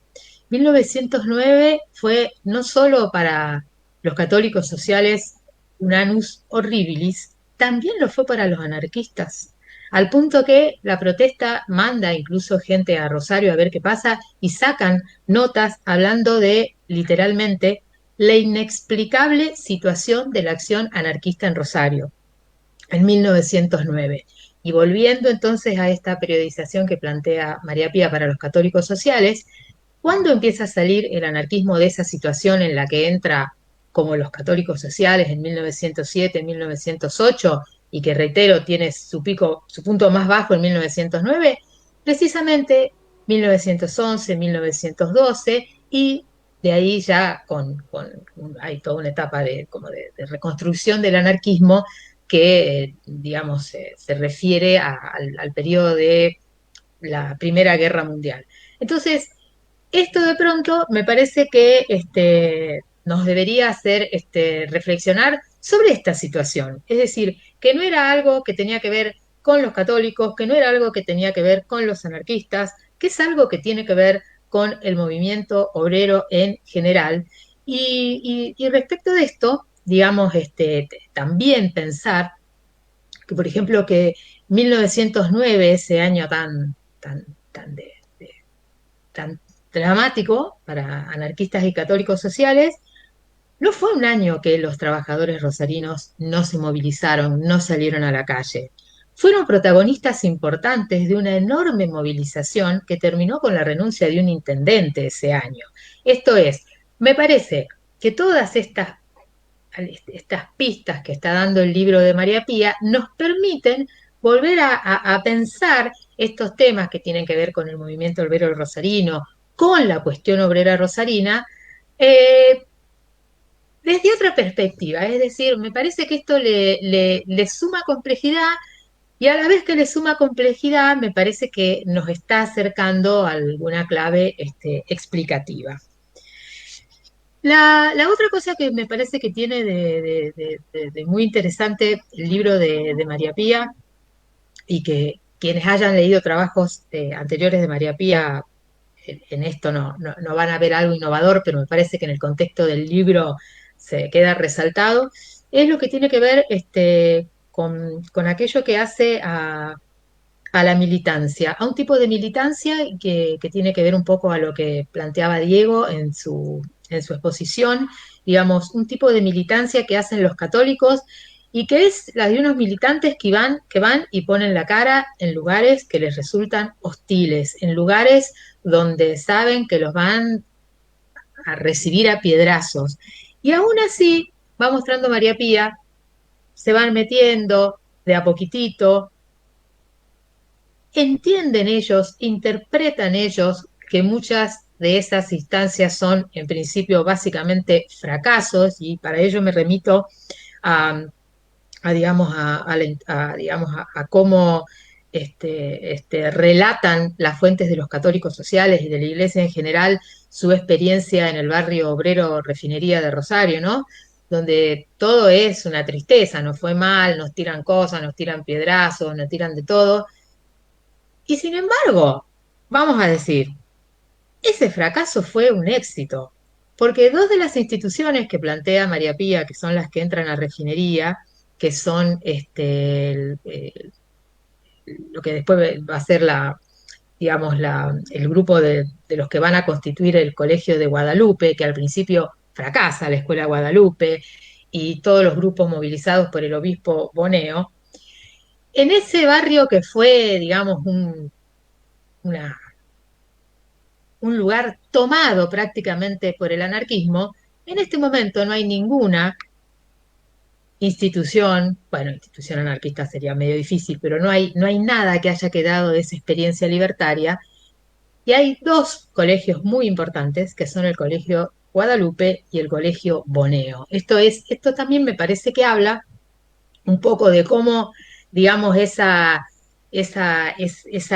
1909 fue no solo para los católicos sociales un annus horribilis, también lo fue para los anarquistas, al punto que la protesta manda incluso gente a Rosario a ver qué pasa y sacan notas hablando de, literalmente, la inexplicable situación de la acción anarquista en Rosario en 1909. Y volviendo entonces a esta periodización que plantea María Pía para los católicos sociales, ¿cuándo empieza a salir el anarquismo de esa situación en la que entra como los católicos sociales en 1907, 1908 y que, reitero, tiene su pico, su punto más bajo en 1909? Precisamente 1911, 1912 y de ahí ya hay toda una etapa de reconstrucción del anarquismo que, digamos, se refiere al periodo de la Primera Guerra Mundial. Entonces, esto de pronto me parece que nos debería hacer reflexionar sobre esta situación. Es decir, que no era algo que tenía que ver con los católicos, que no era algo que tenía que ver con los anarquistas, que es algo que tiene que ver con el movimiento obrero en general. Y respecto de esto, digamos, también pensar que, por ejemplo, que 1909, ese año tan dramático para anarquistas y católicos sociales, no fue un año que los trabajadores rosarinos no se movilizaron, no salieron a la calle. Fueron protagonistas importantes de una enorme movilización que terminó con la renuncia de un intendente ese año. Esto es, me parece que todas estas pistas que está dando el libro de María Pía nos permiten volver a pensar estos temas que tienen que ver con el movimiento obrero rosarino, con la cuestión obrera rosarina, eh, desde otra perspectiva. Es decir, me parece que esto le suma complejidad y a la vez que le suma complejidad, me parece que nos está acercando a alguna clave explicativa. La otra cosa que me parece que tiene de muy interesante el libro de María Pía, y que quienes hayan leído trabajos anteriores de María Pía en esto no van a ver algo innovador, pero me parece que en el contexto del libro se queda resaltado, es lo que tiene que ver con aquello que hace a la militancia, a un tipo de militancia que tiene que ver un poco a lo que planteaba Diego en su exposición, digamos, un tipo de militancia que hacen los católicos y que es la de unos militantes que van y ponen la cara en lugares que les resultan hostiles, en lugares donde saben que los van a recibir a piedrazos. Y aún así, va mostrando María Pía, se van metiendo de a poquitito, entienden ellos, interpretan ellos que muchas de esas instancias son en principio básicamente fracasos y para ello me remito a, digamos, digamos, a cómo relatan las fuentes de los católicos sociales y de la iglesia en general su experiencia en el barrio obrero Refinería de Rosario, ¿no? Donde todo es una tristeza, nos fue mal, nos tiran cosas, nos tiran piedrazos, nos tiran de todo. Y sin embargo, vamos a decir, ese fracaso fue un éxito, porque dos de las instituciones que plantea María Pía, que son las que entran a refinería, que son lo que después va a ser digamos, el grupo de los que van a constituir el Colegio de Guadalupe, que al principio fracasa la Escuela Guadalupe, y todos los grupos movilizados por el obispo Boneo, en ese barrio que fue, digamos, una un lugar tomado prácticamente por el anarquismo, en este momento no hay ninguna institución, bueno, institución anarquista sería medio difícil, pero no hay nada que haya quedado de esa experiencia libertaria. Y hay dos colegios muy importantes, que son el Colegio Guadalupe y el Colegio Boneo. Esto también me parece que habla un poco de cómo, digamos, esa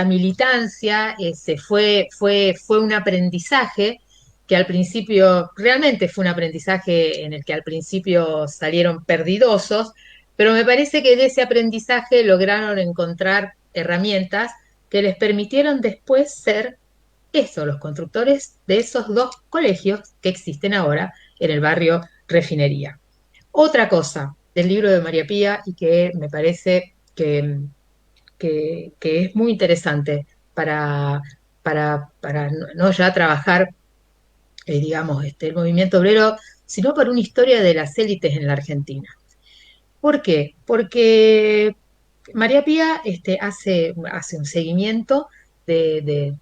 militancia fue un aprendizaje que al principio, realmente fue un aprendizaje en el que al principio salieron perdidosos, pero me parece que de ese aprendizaje lograron encontrar herramientas que les permitieron después ser eso, los constructores de esos dos colegios que existen ahora en el barrio Refinería. Otra cosa del libro de María Pía y que me parece que es muy interesante para no ya trabajar, digamos, el movimiento obrero, sino para una historia de las élites en la Argentina. ¿Por qué? Porque María Pía hace un seguimiento de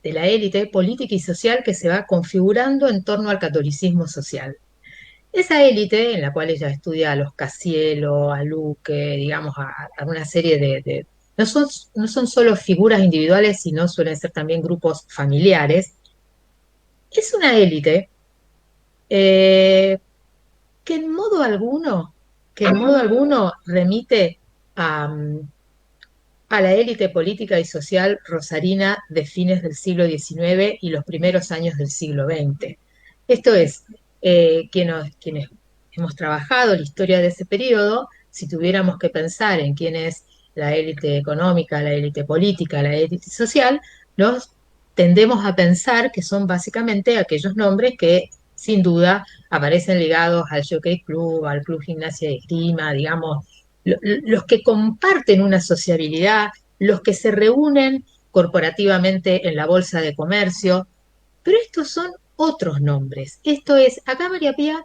la élite política y social que se va configurando en torno al catolicismo social. Esa élite en la cual ella estudia a los Casielo, a Luque, digamos, a una serie no son solo figuras individuales, sino suelen ser también grupos familiares. Es una élite eh, que en modo alguno, que en modo alguno remite a, a la élite política y social rosarina de fines del siglo XIX y los primeros años del siglo XX. Esto es, quienes hemos trabajado la historia de ese periodo, si tuviéramos que pensar en quién es la élite económica, la élite política, la élite social, nos tendemos a pensar que son básicamente aquellos nombres que sin duda aparecen ligados al Jockey Club, al Club Gimnasia de Esgrima, digamos, los que comparten una sociabilidad, los que se reúnen corporativamente en la bolsa de comercio, pero estos son otros nombres. Esto es, acá María Pía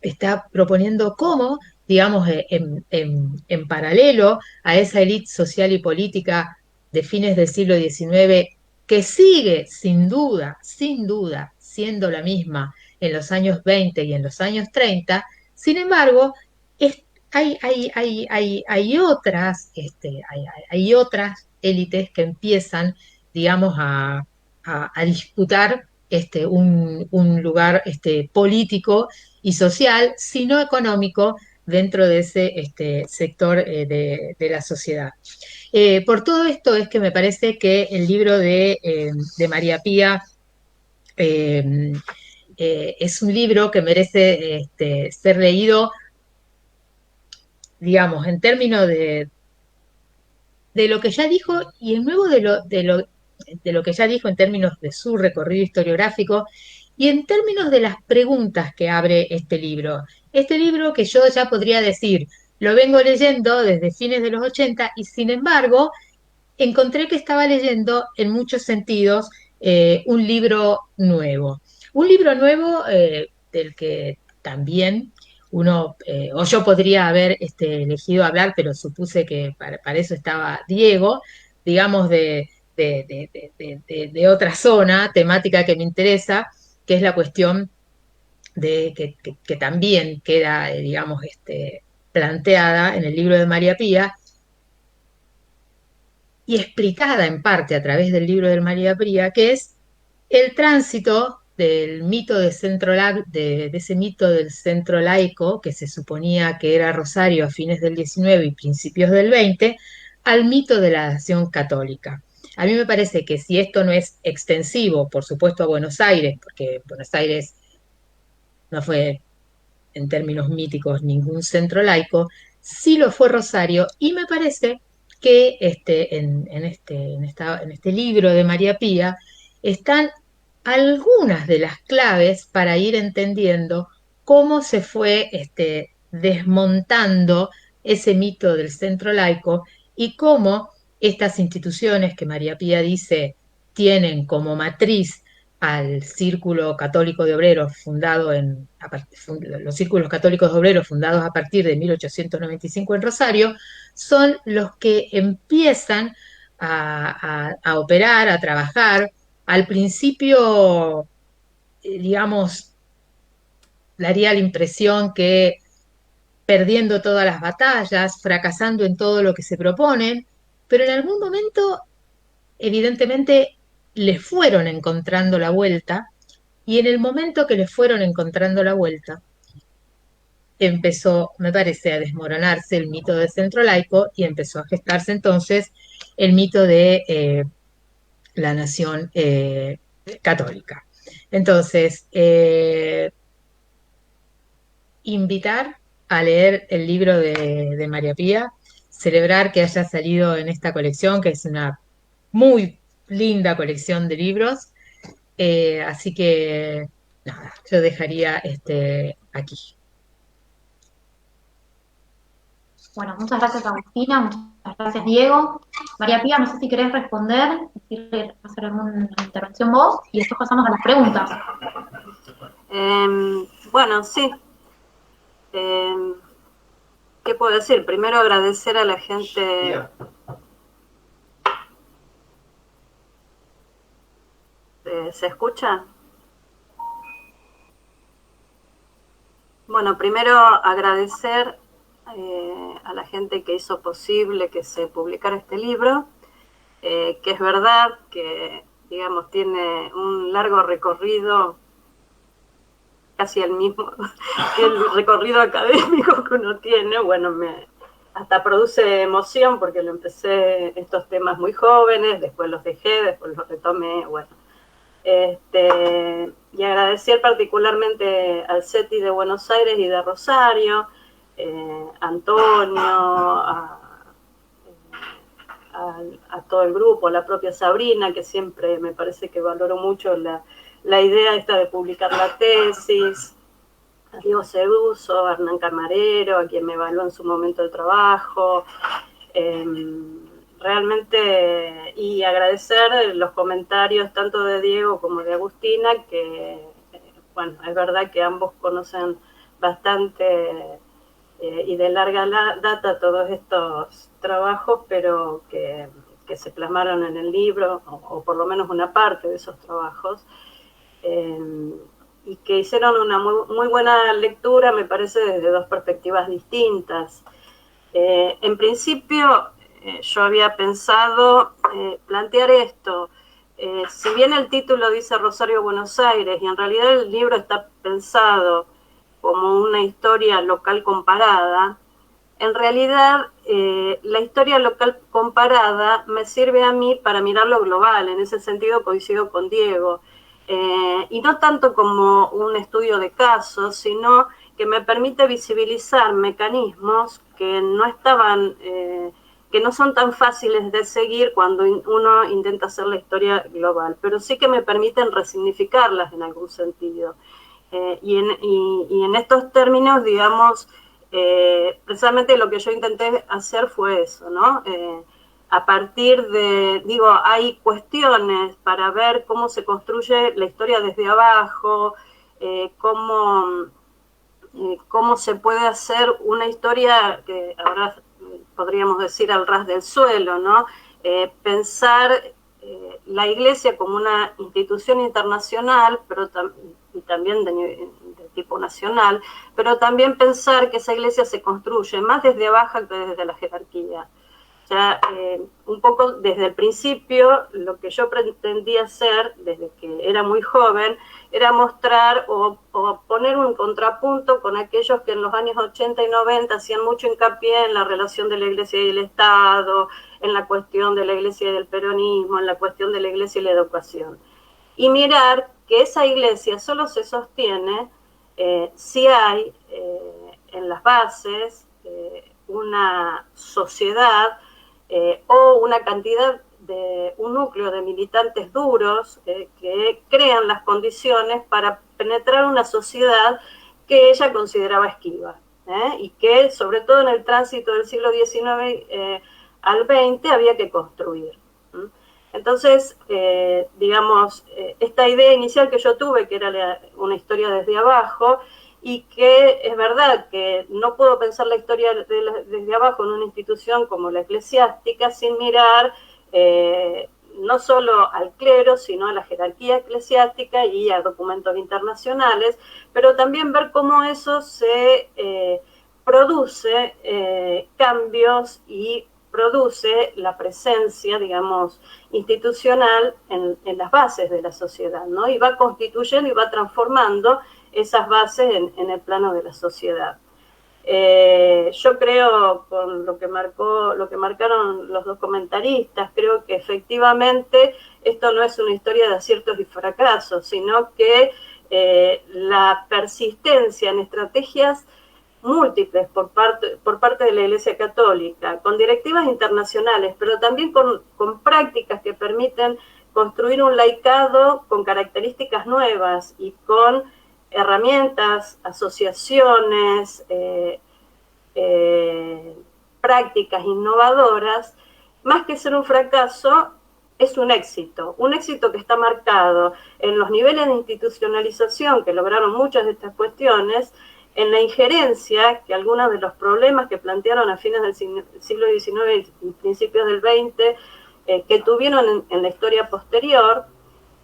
está proponiendo cómo, digamos, en paralelo a esa élite social y política de fines del siglo XIX, que sigue sin duda, siendo la misma en los años 20 y en los años 30, sin embargo, es, hay otras, hay otras élites que empiezan, digamos, a disputar un lugar político y social, sino económico, dentro de ese sector de la sociedad. Por todo esto es que me parece que el libro de María Pía eh, es un libro que merece ser leído, digamos, en términos de lo que ya dijo y en nuevo de lo que ya dijo en términos de su recorrido historiográfico Y en términos de las preguntas que abre este libro que yo ya podría decir, lo vengo leyendo desde fines de los 80 y sin embargo encontré que estaba leyendo en muchos sentidos un libro nuevo. Un libro nuevo del que también uno, o yo podría haber elegido hablar, pero supuse que para eso estaba Diego, digamos de otra zona temática que me interesa, que es la cuestión de que también queda, digamos, planteada en el libro de María Pía, y explicada en parte a través del libro de María Pía, que es el tránsito del mito de ese mito del centro laico, que se suponía que era Rosario a fines del 19 y principios del 20, al mito de la nación católica. A mí me parece que si esto no es extensivo, por supuesto, a Buenos Aires, porque Buenos Aires no fue en términos míticos ningún centro laico, sí lo fue Rosario, y me parece que en este libro de María Pía están algunas de las claves para ir entendiendo cómo se fue desmontando ese mito del centro laico y cómo estas instituciones que María Pía dice tienen como matriz al Círculo Católico de Obreros los círculos católicos de obreros fundados a partir de 1895 en Rosario, son los que empiezan a operar, a trabajar. Al principio, digamos, daría la impresión que perdiendo todas las batallas, fracasando en todo lo que se proponen, pero en algún momento, evidentemente, les fueron encontrando la vuelta. Y en el momento que le fueron encontrando la vuelta, empezó, me parece, a desmoronarse el mito del centro laico y empezó a gestarse entonces el mito de la nación católica. Entonces, invitar a leer el libro de María Pía, celebrar que haya salido en esta colección, que es una muy linda colección de libros. Así que, nada, yo dejaría aquí. Bueno, muchas gracias Agustina, muchas gracias Diego. María Pía, no sé si querés responder, hacer alguna intervención vos, y después pasamos a las preguntas. Bueno, sí. ¿Qué puedo decir? Primero agradecer a la gente. ¿Se escucha? Bueno, primero agradecer a la gente que hizo posible que se publicara este libro, que es verdad que, digamos, tiene un largo recorrido, casi el mismo que el recorrido académico que uno tiene. Bueno, hasta produce emoción porque lo empecé estos temas muy jóvenes, después los dejé, después los retomé, bueno. Y agradecer particularmente al CETI de Buenos Aires y de Rosario, Antonio, a todo el grupo, a la propia Sabrina, que siempre me parece que valoro mucho la idea esta de publicar la tesis, a Diego Ceruso, a Hernán Camarero, a quien me evaluó en su momento de trabajo, realmente, y agradecer los comentarios tanto de Diego como de Agustina, que, bueno, es verdad que ambos conocen bastante y de larga data todos estos trabajos, pero que se plasmaron en el libro, o por lo menos una parte de esos trabajos, y que hicieron una muy buena lectura, me parece, desde dos perspectivas distintas. En principio, yo había pensado plantear esto. Si bien el título dice Rosario Buenos Aires, y en realidad el libro está pensado como una historia local comparada, en realidad la historia local comparada me sirve a mí para mirar lo global. En ese sentido coincido con Diego. Y no tanto como un estudio de casos, sino que me permite visibilizar mecanismos que no estaban que no son tan fáciles de seguir cuando uno intenta hacer la historia global, pero sí que me permiten resignificarlas en algún sentido. Y en estos términos, digamos, precisamente lo que yo intenté hacer fue eso, ¿no? A partir de, digo, hay cuestiones para ver cómo se construye la historia desde abajo, cómo se puede hacer una historia que ahora podríamos decir al ras del suelo, ¿no? Pensar la Iglesia como una institución internacional, pero y también de tipo nacional, pero también pensar que esa Iglesia se construye más desde abajo que desde la jerarquía. Ya, un poco desde el principio, lo que yo pretendía hacer, desde que era muy joven, era mostrar o poner un contrapunto con aquellos que en los años 80 y 90 hacían mucho hincapié en la relación de la Iglesia y el Estado, en la cuestión de la Iglesia y del peronismo, en la cuestión de la Iglesia y la educación. Y mirar que esa Iglesia solo se sostiene si hay en las bases una sociedad o una cantidad de un núcleo de militantes duros que crean las condiciones para penetrar una sociedad que ella consideraba esquiva, y que sobre todo en el tránsito del siglo XIX al XX había que construir. Entonces, digamos, esta idea inicial que yo tuve, que era una historia desde abajo, y que es verdad que no puedo pensar la historia desde abajo en una institución como la eclesiástica sin mirar no solo al clero, sino a la jerarquía eclesiástica y a documentos internacionales, pero también ver cómo eso se produce cambios y produce la presencia, digamos, institucional en las bases de la sociedad, ¿no? Y va constituyendo y va transformando esas bases en el plano de la sociedad. Yo creo, con lo que marcaron los dos comentaristas, creo que efectivamente esto no es una historia de aciertos y fracasos, sino que la persistencia en estrategias múltiples por parte de la Iglesia Católica, con directivas internacionales, pero también con prácticas que permiten construir un laicado con características nuevas y con herramientas, asociaciones, prácticas innovadoras, más que ser un fracaso, es un éxito que está marcado en los niveles de institucionalización que lograron muchas de estas cuestiones, en la injerencia que algunos de los problemas que plantearon a fines del siglo XIX y principios del XX, que tuvieron en la historia posterior,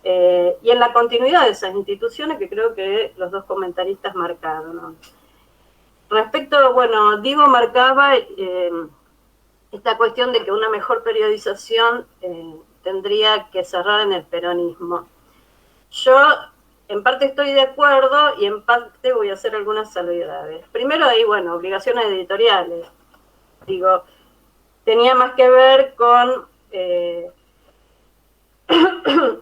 y en la continuidad de esas instituciones que creo que los dos comentaristas marcaron, ¿no? Respecto, bueno, Diego marcaba esta cuestión de que una mejor periodización tendría que cerrar en el peronismo. Yo en parte estoy de acuerdo y en parte voy a hacer algunas salvedades. Primero hay, bueno, obligaciones editoriales. Digo, tenía más que ver con...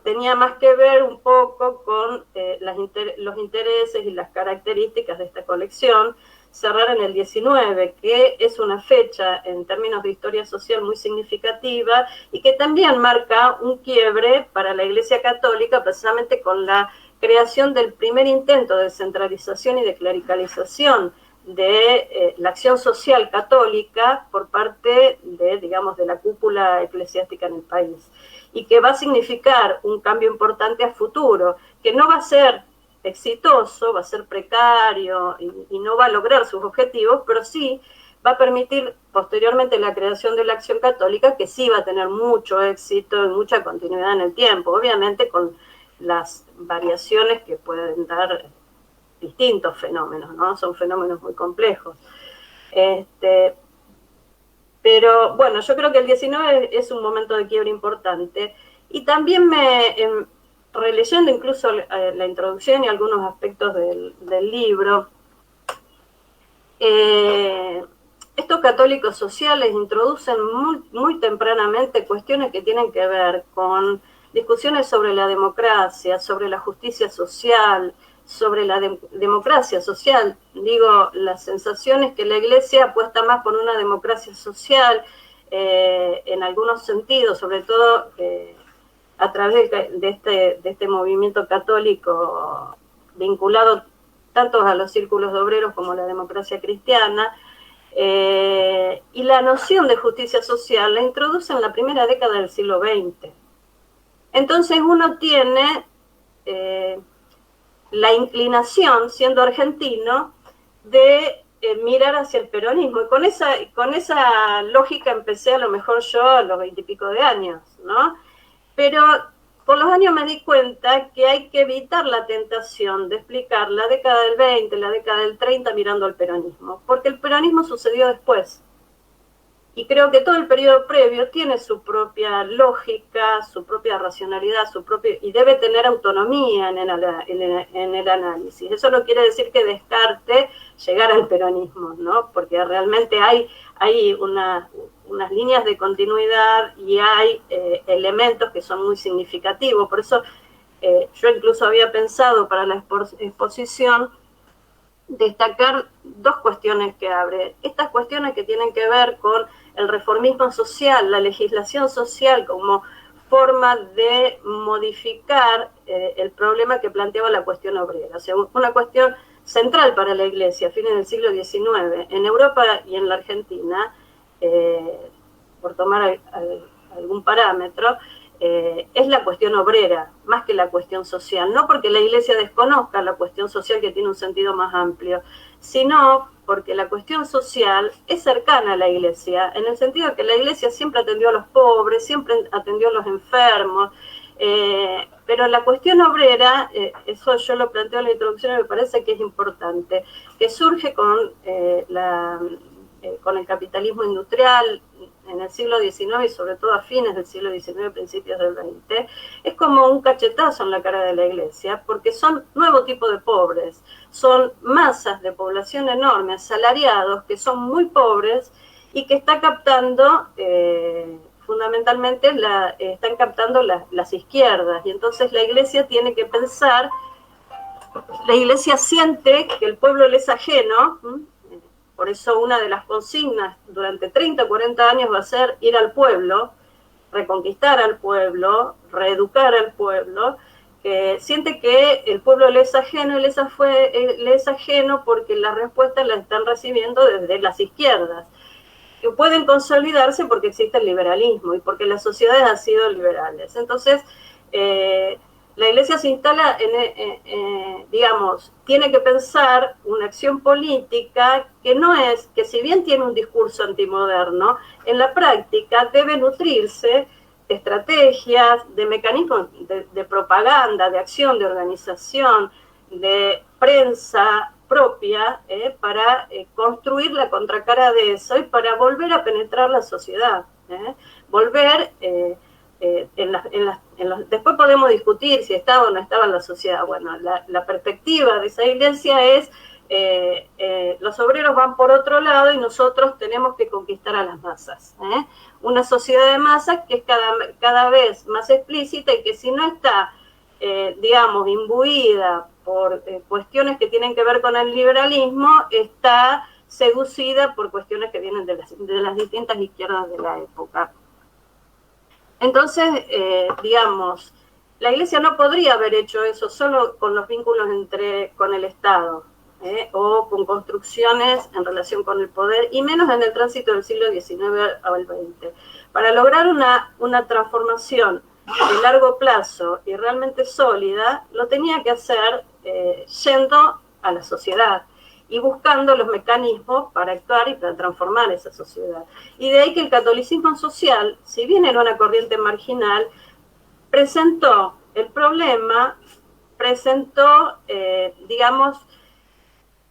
tenía más que ver un poco con los intereses y las características de esta colección, cerrar en el 19, que es una fecha en términos de historia social muy significativa y que también marca un quiebre para la Iglesia Católica, precisamente con la creación del primer intento de centralización y de clericalización de la acción social católica por parte de, digamos, de la cúpula eclesiástica en el país, y que va a significar un cambio importante a futuro, que no va a ser exitoso, va a ser precario y no va a lograr sus objetivos, pero sí va a permitir posteriormente la creación de la acción católica, que sí va a tener mucho éxito y mucha continuidad en el tiempo, obviamente con las variaciones que pueden dar distintos fenómenos, ¿no? Son fenómenos muy complejos. Pero bueno, yo creo que el 19 es un momento de quiebre importante, y también releyendo incluso la introducción y algunos aspectos del libro, estos católicos sociales introducen muy tempranamente cuestiones que tienen que ver con discusiones sobre la democracia, sobre la justicia social, sobre la democracia social. Digo, la sensación es que la Iglesia apuesta más por una democracia social, en algunos sentidos, sobre todo a través de este movimiento católico vinculado tanto a los círculos de obreros como a la democracia cristiana, y la noción de justicia social la introduce en la primera década del siglo XX. Entonces uno tiene la inclinación, siendo argentino, de mirar hacia el peronismo. Y con esa lógica empecé a lo mejor yo a los 20 y pico de años, ¿no? Pero con los años me di cuenta que hay que evitar la tentación de explicar la década del 20, la década del 30 mirando al peronismo, porque el peronismo sucedió después. Y creo que todo el periodo previo tiene su propia lógica, su propia racionalidad, y debe tener autonomía en el análisis. Eso no quiere decir que descarte llegar al peronismo, ¿no? Porque realmente hay unas líneas de continuidad y hay elementos que son muy significativos. Por eso yo incluso había pensado para la exposición destacar dos cuestiones que abre. Estas cuestiones que tienen que ver con el reformismo social, la legislación social como forma de modificar el problema que planteaba la cuestión obrera. O sea, una cuestión central para la Iglesia a fines del siglo XIX, en Europa y en la Argentina, por tomar algún parámetro, es la cuestión obrera, más que la cuestión social. No porque la Iglesia desconozca la cuestión social, que tiene un sentido más amplio, sino porque la cuestión social es cercana a la Iglesia, en el sentido de que la Iglesia siempre atendió a los pobres, siempre atendió a los enfermos, pero la cuestión obrera, eso yo lo planteo en la introducción y me parece que es importante, que surge con el capitalismo industrial en el siglo XIX y sobre todo a fines del siglo XIX, principios del XX, es como un cachetazo en la cara de la Iglesia, porque son nuevo tipo de pobres, son masas de población enorme, asalariados, que son muy pobres y que está captando, fundamentalmente, están captando las izquierdas, y entonces la Iglesia tiene que pensar, la Iglesia siente que el pueblo le es ajeno. Por eso una de las consignas durante 30 o 40 años va a ser ir al pueblo, reconquistar al pueblo, reeducar al pueblo, siente que el pueblo le es ajeno y le es ajeno porque las respuestas las están recibiendo desde las izquierdas, que pueden consolidarse porque existe el liberalismo y porque las sociedades han sido liberales. Entonces, la Iglesia se instala, digamos, tiene que pensar una acción política que si bien tiene un discurso antimoderno, en la práctica debe nutrirse de estrategias, de mecanismos de propaganda, de acción, de organización, de prensa propia, para construir la contracara de eso y para volver a penetrar la sociedad, volver... después podemos discutir si estaba o no estaba en la sociedad. Bueno, la perspectiva de esa Iglesia es los obreros van por otro lado y nosotros tenemos que conquistar a las masas. Una sociedad de masas que es cada vez más explícita y que si no está, digamos, imbuida por cuestiones que tienen que ver con el liberalismo, está seducida por cuestiones que vienen de las distintas izquierdas de la época. Entonces, digamos, la Iglesia no podría haber hecho eso solo con los vínculos con el Estado, o con construcciones en relación con el poder, y menos en el tránsito del siglo XIX al XX. Para lograr una transformación de largo plazo y realmente sólida, lo tenía que hacer yendo a la sociedad y buscando los mecanismos para actuar y para transformar esa sociedad. Y de ahí que el catolicismo social, si bien era una corriente marginal, presentó el problema, digamos,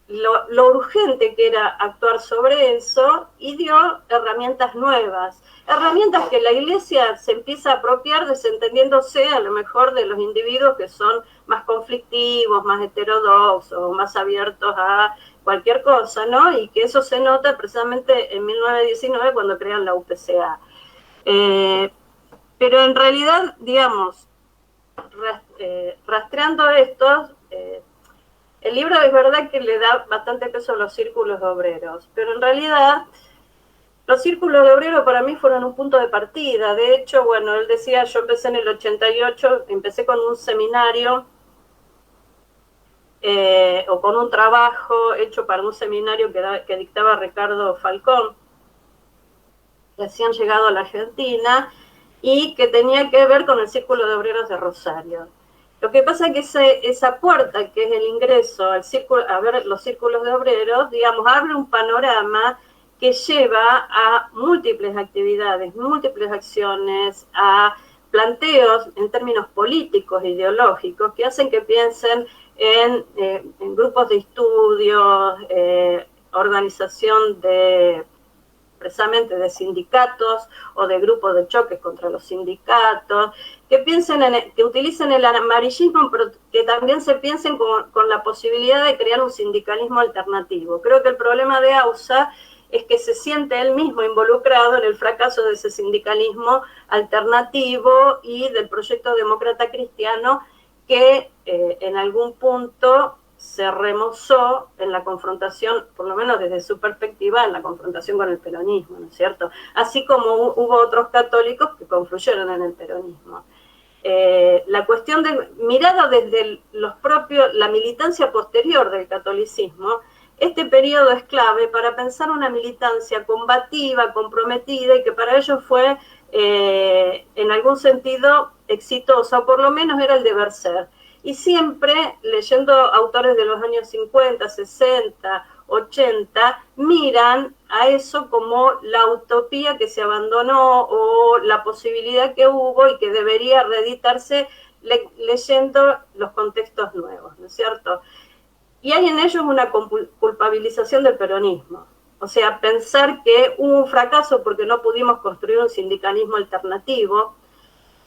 lo urgente que era actuar sobre eso y dio herramientas nuevas, herramientas que la Iglesia se empieza a apropiar desentendiéndose a lo mejor de los individuos que son más conflictivos, más heterodoxos, más abiertos a cualquier cosa, ¿no? Y que eso se nota precisamente en 1919 cuando crean la UPCA. Pero en realidad, digamos, rastreando esto, el libro es verdad que le da bastante peso a los círculos obreros, pero en realidad Los círculos de obreros para mí fueron un punto de partida. De hecho, bueno, él decía, yo empecé en el 88, empecé con un seminario o con un trabajo hecho para un seminario que dictaba Ricardo Falcón, que hacían llegado a la Argentina y que tenía que ver con el Círculo de Obreros de Rosario. Lo que pasa es que esa puerta, que es el ingreso al círculo, a ver los círculos de obreros, digamos, abre un panorama que lleva a múltiples actividades, múltiples acciones, a planteos en términos políticos, ideológicos, que hacen que piensen en grupos de estudios, organización precisamente de sindicatos o de grupos de choques contra los sindicatos, que piensen que utilicen el amarillismo, pero que también se piensen con la posibilidad de crear un sindicalismo alternativo. Creo que el problema de AUSA es que se siente él mismo involucrado en el fracaso de ese sindicalismo alternativo y del proyecto demócrata cristiano que en algún punto se remozó en la confrontación, por lo menos desde su perspectiva, en la confrontación con el peronismo, ¿no es cierto? Así como hubo otros católicos que confluyeron en el peronismo. La cuestión de mirada desde la militancia posterior del catolicismo, este periodo es clave para pensar una militancia combativa, comprometida, y que para ellos fue, en algún sentido, exitosa, o por lo menos era el deber ser. Y siempre, leyendo autores de los años 50, 60, 80, miran a eso como la utopía que se abandonó o la posibilidad que hubo y que debería reeditarse leyendo los contextos nuevos, ¿no es cierto? Y hay en ellos una culpabilización del peronismo. O sea, pensar que hubo un fracaso porque no pudimos construir un sindicalismo alternativo,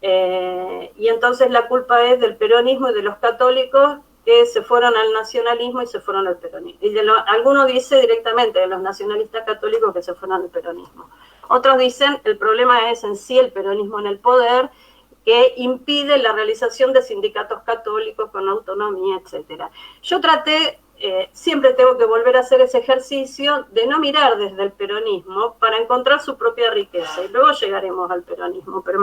y entonces la culpa es del peronismo y de los católicos que se fueron al nacionalismo y se fueron al peronismo. Y algunos dicen directamente de los nacionalistas católicos que se fueron al peronismo. Otros dicen el problema es en sí el peronismo en el poder, que impide la realización de sindicatos católicos con autonomía, etc. Yo traté, siempre tengo que volver a hacer ese ejercicio de no mirar desde el peronismo para encontrar su propia riqueza, y luego llegaremos al peronismo, pero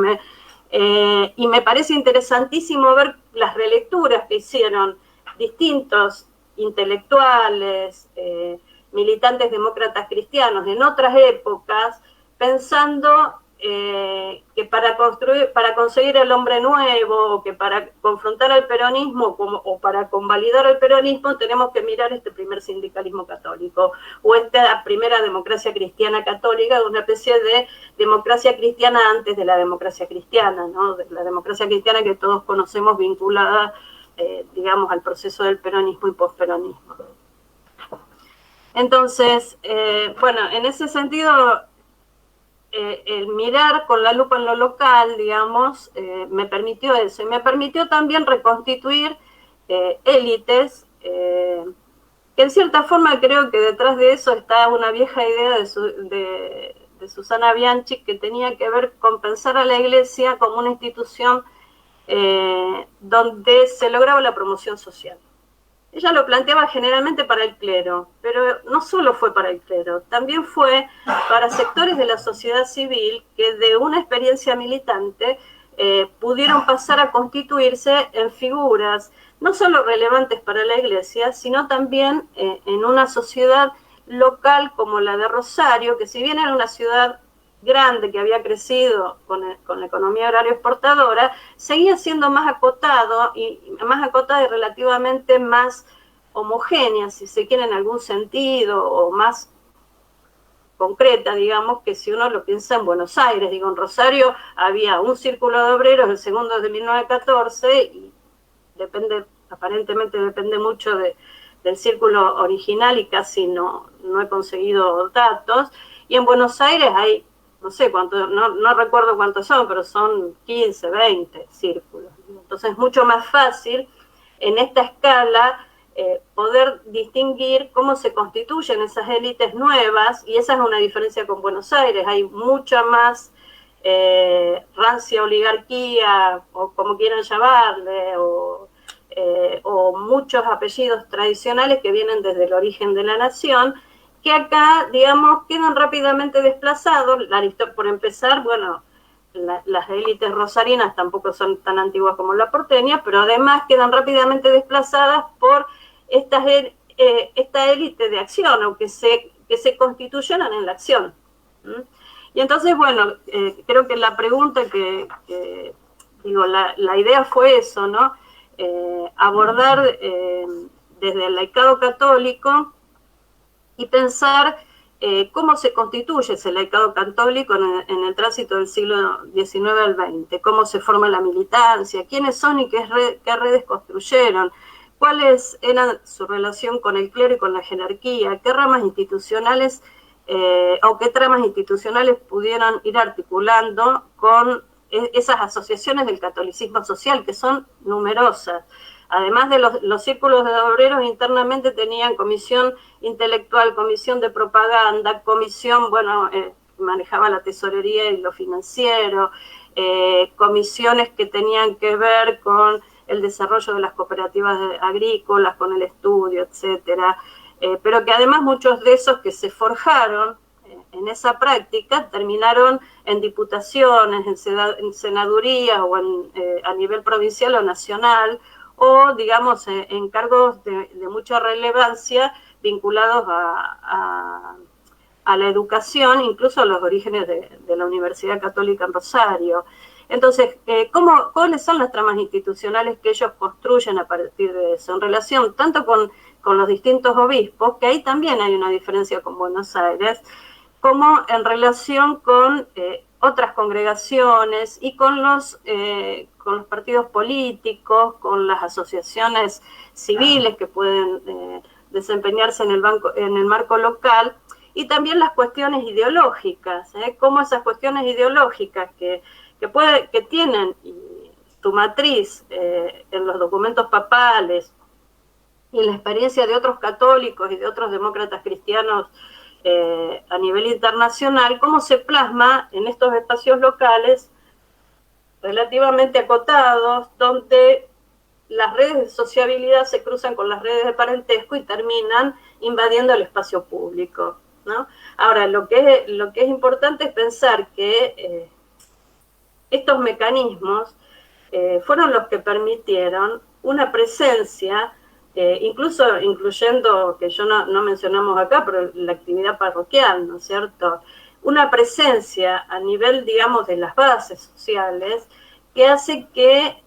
y me parece interesantísimo ver las relecturas que hicieron distintos intelectuales, militantes demócratas cristianos en otras épocas, pensando que para conseguir el hombre nuevo, o que para confrontar al peronismo o para convalidar al peronismo tenemos que mirar este primer sindicalismo católico o esta primera democracia cristiana católica, una especie de democracia cristiana antes de la democracia cristiana, ¿no? De la democracia cristiana que todos conocemos vinculada, digamos, al proceso del peronismo y posperonismo. Entonces, bueno, en ese sentido, el mirar con la lupa en lo local, digamos, me permitió eso. Y me permitió también reconstituir élites, que en cierta forma creo que detrás de eso está una vieja idea de Susana Bianchi, que tenía que ver con pensar a la Iglesia como una institución donde se lograba la promoción social. Ella lo planteaba generalmente para el clero, pero no solo fue para el clero, también fue para sectores de la sociedad civil que de una experiencia militante pudieron pasar a constituirse en figuras no solo relevantes para la Iglesia, sino también en una sociedad local como la de Rosario, que si bien era una ciudad grande que había crecido con la economía agraria exportadora, seguía siendo más acotada y relativamente más homogénea, si se quiere, en algún sentido, o más concreta, digamos, que si uno lo piensa en Buenos Aires. Digo, en Rosario había un círculo de obreros, el segundo es de 1914, y aparentemente depende mucho del círculo original, y casi no he conseguido datos. Y en Buenos Aires hay, no sé cuántos, no recuerdo cuántos son, pero son 15, 20 círculos. Entonces es mucho más fácil en esta escala poder distinguir cómo se constituyen esas élites nuevas, y esa es una diferencia con Buenos Aires. Hay mucha más rancia oligarquía, o como quieran llamarle, o muchos apellidos tradicionales que vienen desde el origen de la nación, que acá, digamos, quedan rápidamente desplazados. Por empezar, bueno, las élites rosarinas tampoco son tan antiguas como la porteña, pero además quedan rápidamente desplazadas por esta élite de acción, o que se constituyeron en la acción. Y entonces, bueno, creo que la pregunta la idea fue eso, ¿no? Abordar desde el laicado católico y pensar cómo se constituye ese laicado católico en el tránsito del siglo XIX al XX, cómo se forma la militancia, quiénes son y qué redes construyeron, cuáles eran su relación con el clero y con la jerarquía, qué ramas institucionales o qué tramas institucionales pudieran ir articulando con esas asociaciones del catolicismo social, que son numerosas. Además de los círculos de obreros, internamente tenían comisión intelectual, comisión de propaganda, comisión, bueno, manejaba la tesorería y lo financiero, comisiones que tenían que ver con el desarrollo de las cooperativas agrícolas, con el estudio, etcétera, pero que además muchos de esos que se forjaron en esa práctica terminaron en diputaciones, en senadurías o a nivel provincial o nacional, o digamos en cargos de mucha relevancia vinculados a la educación, incluso a los orígenes de la Universidad Católica en Rosario. Entonces, ¿cuáles son las tramas institucionales que ellos construyen a partir de eso? En relación tanto con los distintos obispos, que ahí también hay una diferencia con Buenos Aires, como en relación con otras congregaciones y con los partidos políticos, con las asociaciones civiles que pueden desempeñarse en el marco local, y también las cuestiones ideológicas, cómo esas cuestiones ideológicas que tienen su matriz en los documentos papales y en la experiencia de otros católicos y de otros demócratas cristianos a nivel internacional, cómo se plasma en estos espacios locales relativamente acotados, donde las redes de sociabilidad se cruzan con las redes de parentesco y terminan invadiendo el espacio público, ¿no? Ahora, lo que es importante es pensar que estos mecanismos fueron los que permitieron una presencia, incluso incluyendo, que yo no mencionamos acá, pero la actividad parroquial, ¿no es cierto? Una presencia a nivel, digamos, de las bases sociales que hace que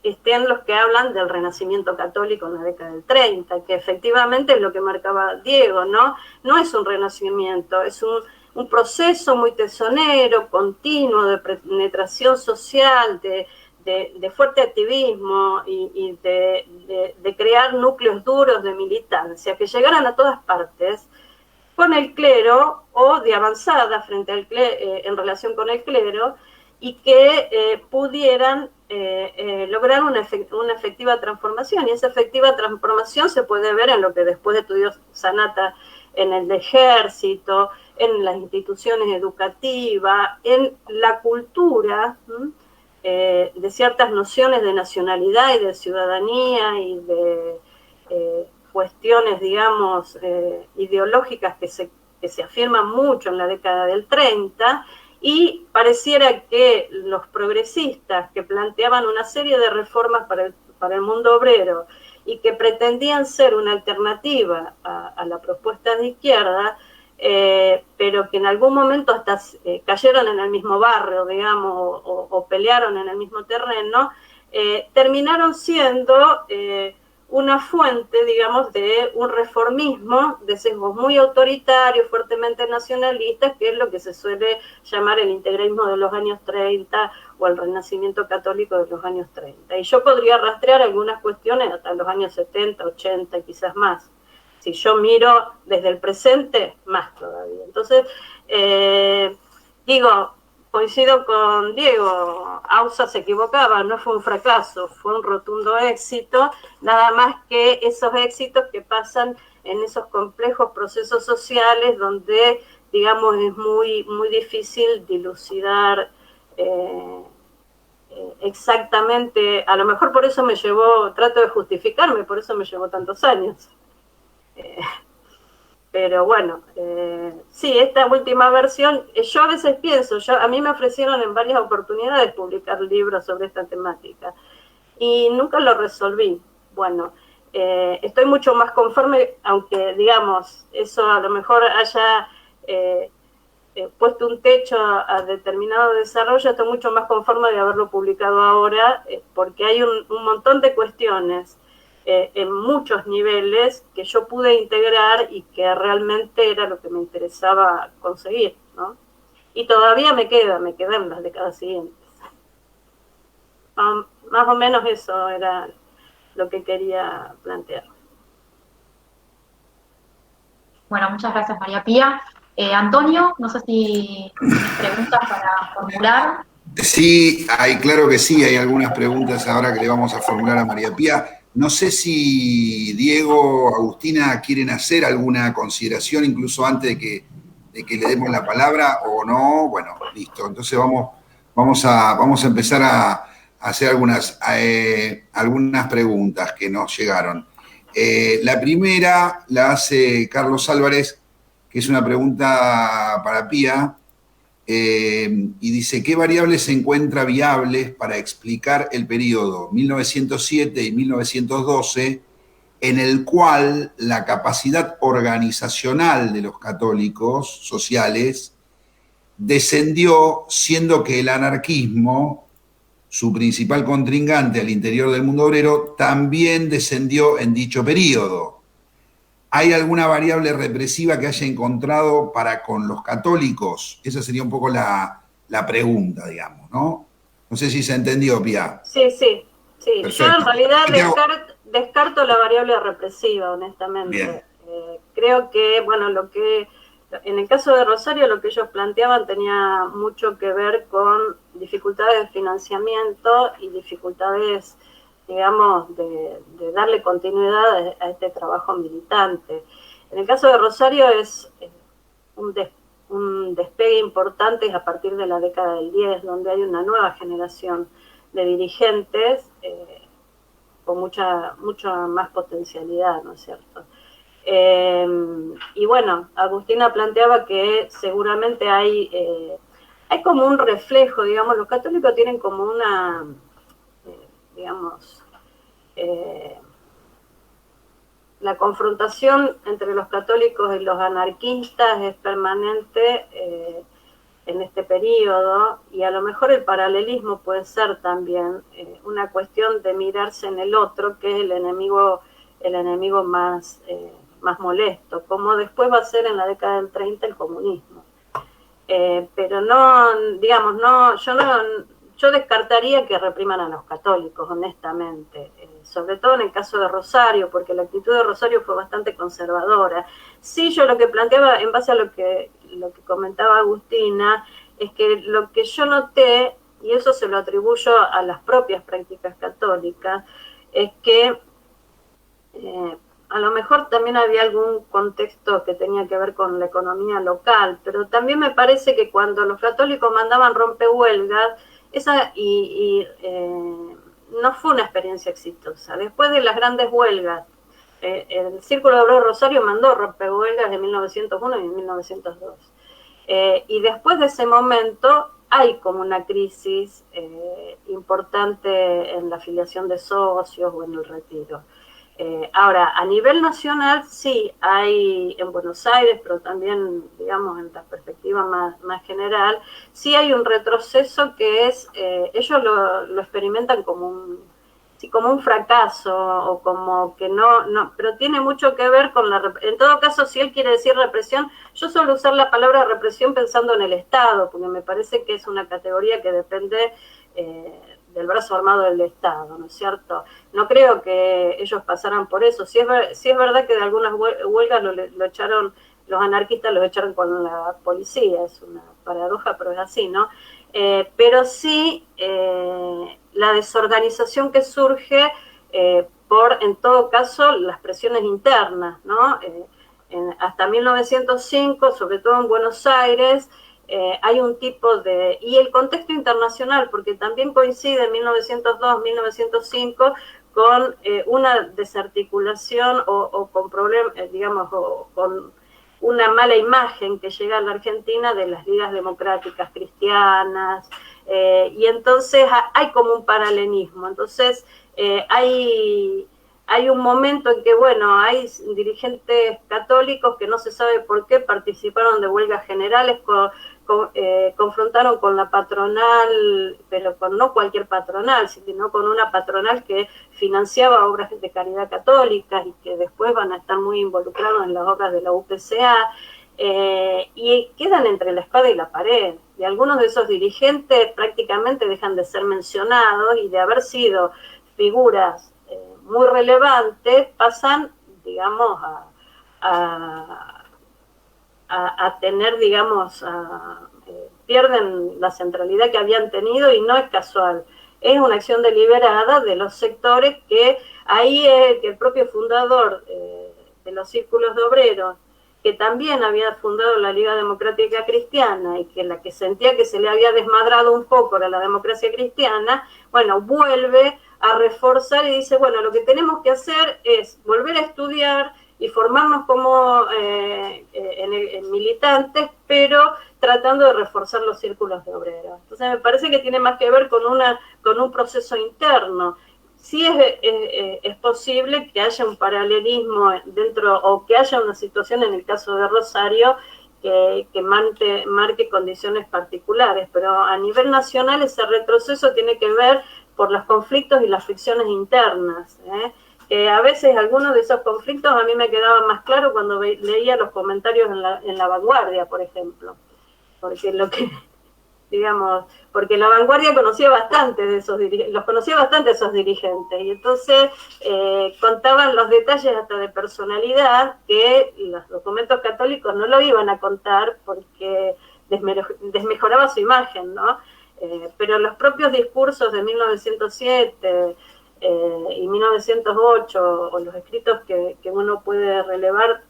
estén los que hablan del renacimiento católico en la década del 30, que efectivamente es lo que marcaba Diego, ¿no? No es un renacimiento, es un proceso muy tesonero, continuo, de penetración social, de fuerte activismo y de crear núcleos duros de militancia que llegaran a todas partes con el clero o de avanzada frente al en relación con el clero, y que pudieran lograr una efectiva transformación. Y esa efectiva transformación se puede ver en lo que después estudió Sanata en el ejército, en las instituciones educativas, en la cultura, de ciertas nociones de nacionalidad y de ciudadanía y de cuestiones, digamos, ideológicas que se afirman mucho en la década del 30, y pareciera que los progresistas que planteaban una serie de reformas para el mundo obrero y que pretendían ser una alternativa a la propuesta de izquierda, pero que en algún momento hasta cayeron en el mismo barrio, digamos, o pelearon en el mismo terreno, terminaron siendo una fuente, digamos, de un reformismo de sesgos muy autoritarios, fuertemente nacionalistas, que es lo que se suele llamar el integralismo de los años 30 o el renacimiento católico de los años 30. Y yo podría rastrear algunas cuestiones hasta los años 70, 80 y quizás más. Si yo miro desde el presente, más todavía. Entonces, coincido con Diego, AUSA se equivocaba, no fue un fracaso, fue un rotundo éxito, nada más que esos éxitos que pasan en esos complejos procesos sociales donde, digamos, es muy, muy difícil dilucidar exactamente, a lo mejor por eso me llevó, trato de justificarme, por eso me llevó tantos años. Pero bueno, sí, esta última versión, yo a veces pienso, a mí me ofrecieron en varias oportunidades publicar libros sobre esta temática y nunca lo resolví. Bueno, estoy mucho más conforme, aunque digamos, eso a lo mejor haya puesto un techo a determinado desarrollo, estoy mucho más conforme de haberlo publicado ahora, porque hay un montón de cuestiones en muchos niveles que yo pude integrar y que realmente era lo que me interesaba conseguir, ¿no? Y todavía me queda en las décadas siguientes. Más o menos eso era lo que quería plantear. Bueno, muchas gracias, María Pía. Antonio, no sé si tienes preguntas para formular. Sí, claro que sí, hay algunas preguntas ahora que le vamos a formular a María Pía. No sé si Diego, Agustina quieren hacer alguna consideración, incluso antes de que le demos la palabra o no. Bueno, listo. Entonces vamos a empezar a hacer algunas preguntas que nos llegaron. La primera la hace Carlos Álvarez, que es una pregunta para Pía. Y dice, ¿qué variables se encuentra viables para explicar el periodo 1907 y 1912 en el cual la capacidad organizacional de los católicos sociales descendió, siendo que el anarquismo, su principal contrincante al interior del mundo obrero, también descendió en dicho periodo? ¿Hay alguna variable represiva que haya encontrado para con los católicos? Esa sería un poco la pregunta, digamos, ¿no? No sé si se entendió, Pía. Sí. Perfecto. Yo en realidad descarto la variable represiva, honestamente. Creo que, bueno, en el caso de Rosario, lo que ellos planteaban tenía mucho que ver con dificultades de financiamiento y dificultades, digamos, de darle continuidad a este trabajo militante. En el caso de Rosario es un despegue importante a partir de la década del 10, donde hay una nueva generación de dirigentes con mucha más potencialidad, ¿no es cierto? Y bueno, Agustina planteaba que seguramente hay como un reflejo, digamos, los católicos tienen como una... digamos, la confrontación entre los católicos y los anarquistas es permanente en este periodo, y a lo mejor el paralelismo puede ser también una cuestión de mirarse en el otro, que es el enemigo más molesto, como después va a ser en la década del 30 el comunismo. Pero no, digamos, yo descartaría que repriman a los católicos, honestamente, sobre todo en el caso de Rosario, porque la actitud de Rosario fue bastante conservadora. Sí, yo lo que planteaba, en base a lo que comentaba Agustina, es que lo que yo noté, y eso se lo atribuyo a las propias prácticas católicas, es que a lo mejor también había algún contexto que tenía que ver con la economía local, pero también me parece que cuando los católicos mandaban rompehuelgas, no fue una experiencia exitosa. Después de las grandes huelgas, el Círculo de Obrero Rosario mandó rompehuelgas en 1901 y en 1902. Y después de ese momento hay como una crisis importante en la afiliación de socios o en el retiro. Ahora, a nivel nacional sí hay en Buenos Aires, pero también, digamos, en la perspectiva más general, sí hay un retroceso que es, ellos lo experimentan como un fracaso, o como que no, pero tiene mucho que ver con en todo caso, si él quiere decir represión, yo suelo usar la palabra represión pensando en el Estado, porque me parece que es una categoría que depende del brazo armado del Estado, ¿no es cierto? No creo que ellos pasaran por eso. Sí es verdad que de algunas huelgas lo echaron, los anarquistas los echaron con la policía, es una paradoja, pero es así, ¿no? Pero sí la desorganización que surge por, en todo caso, las presiones internas, ¿no? Hasta 1905, sobre todo en Buenos Aires, hay un tipo de... Y el contexto internacional, porque también coincide en 1902, 1905, con una desarticulación o con problemas, digamos, o con una mala imagen que llega a la Argentina de las ligas democráticas cristianas, y entonces hay como un paralelismo. Entonces hay un momento en que, bueno, hay dirigentes católicos que no se sabe por qué participaron de huelgas generales, confrontaron con la patronal, pero con no cualquier patronal, sino con una patronal que financiaba obras de caridad católica y que después van a estar muy involucrados en las obras de la UPCA, y quedan entre la espada y la pared. Y algunos de esos dirigentes prácticamente dejan de ser mencionados, y de haber sido figuras muy relevantes, pasan, digamos, a tener, digamos, pierden la centralidad que habían tenido, y no es casual. Es una acción deliberada de los sectores que ahí es que el propio fundador de los círculos de obreros, que también había fundado la Liga Democrática Cristiana, y que la que sentía que se le había desmadrado un poco era la democracia cristiana, bueno, vuelve a reforzar y dice, bueno, lo que tenemos que hacer es volver a estudiar y formarnos como en militantes, pero tratando de reforzar los círculos de obreros. Entonces me parece que tiene más que ver con un proceso interno. Sí es posible que haya un paralelismo dentro, o que haya una situación en el caso de Rosario que marque condiciones particulares, pero a nivel nacional ese retroceso tiene que ver por los conflictos y las fricciones internas, a veces algunos de esos conflictos a mí me quedaban más claros cuando leía los comentarios en la Vanguardia, por ejemplo, porque porque la Vanguardia conocía bastante de esos dirigentes, y entonces contaban los detalles hasta de personalidad que los documentos católicos no lo iban a contar porque desmejoraba su imagen, ¿no? Pero los propios discursos de 1907 y 1908, o los escritos que uno puede relevar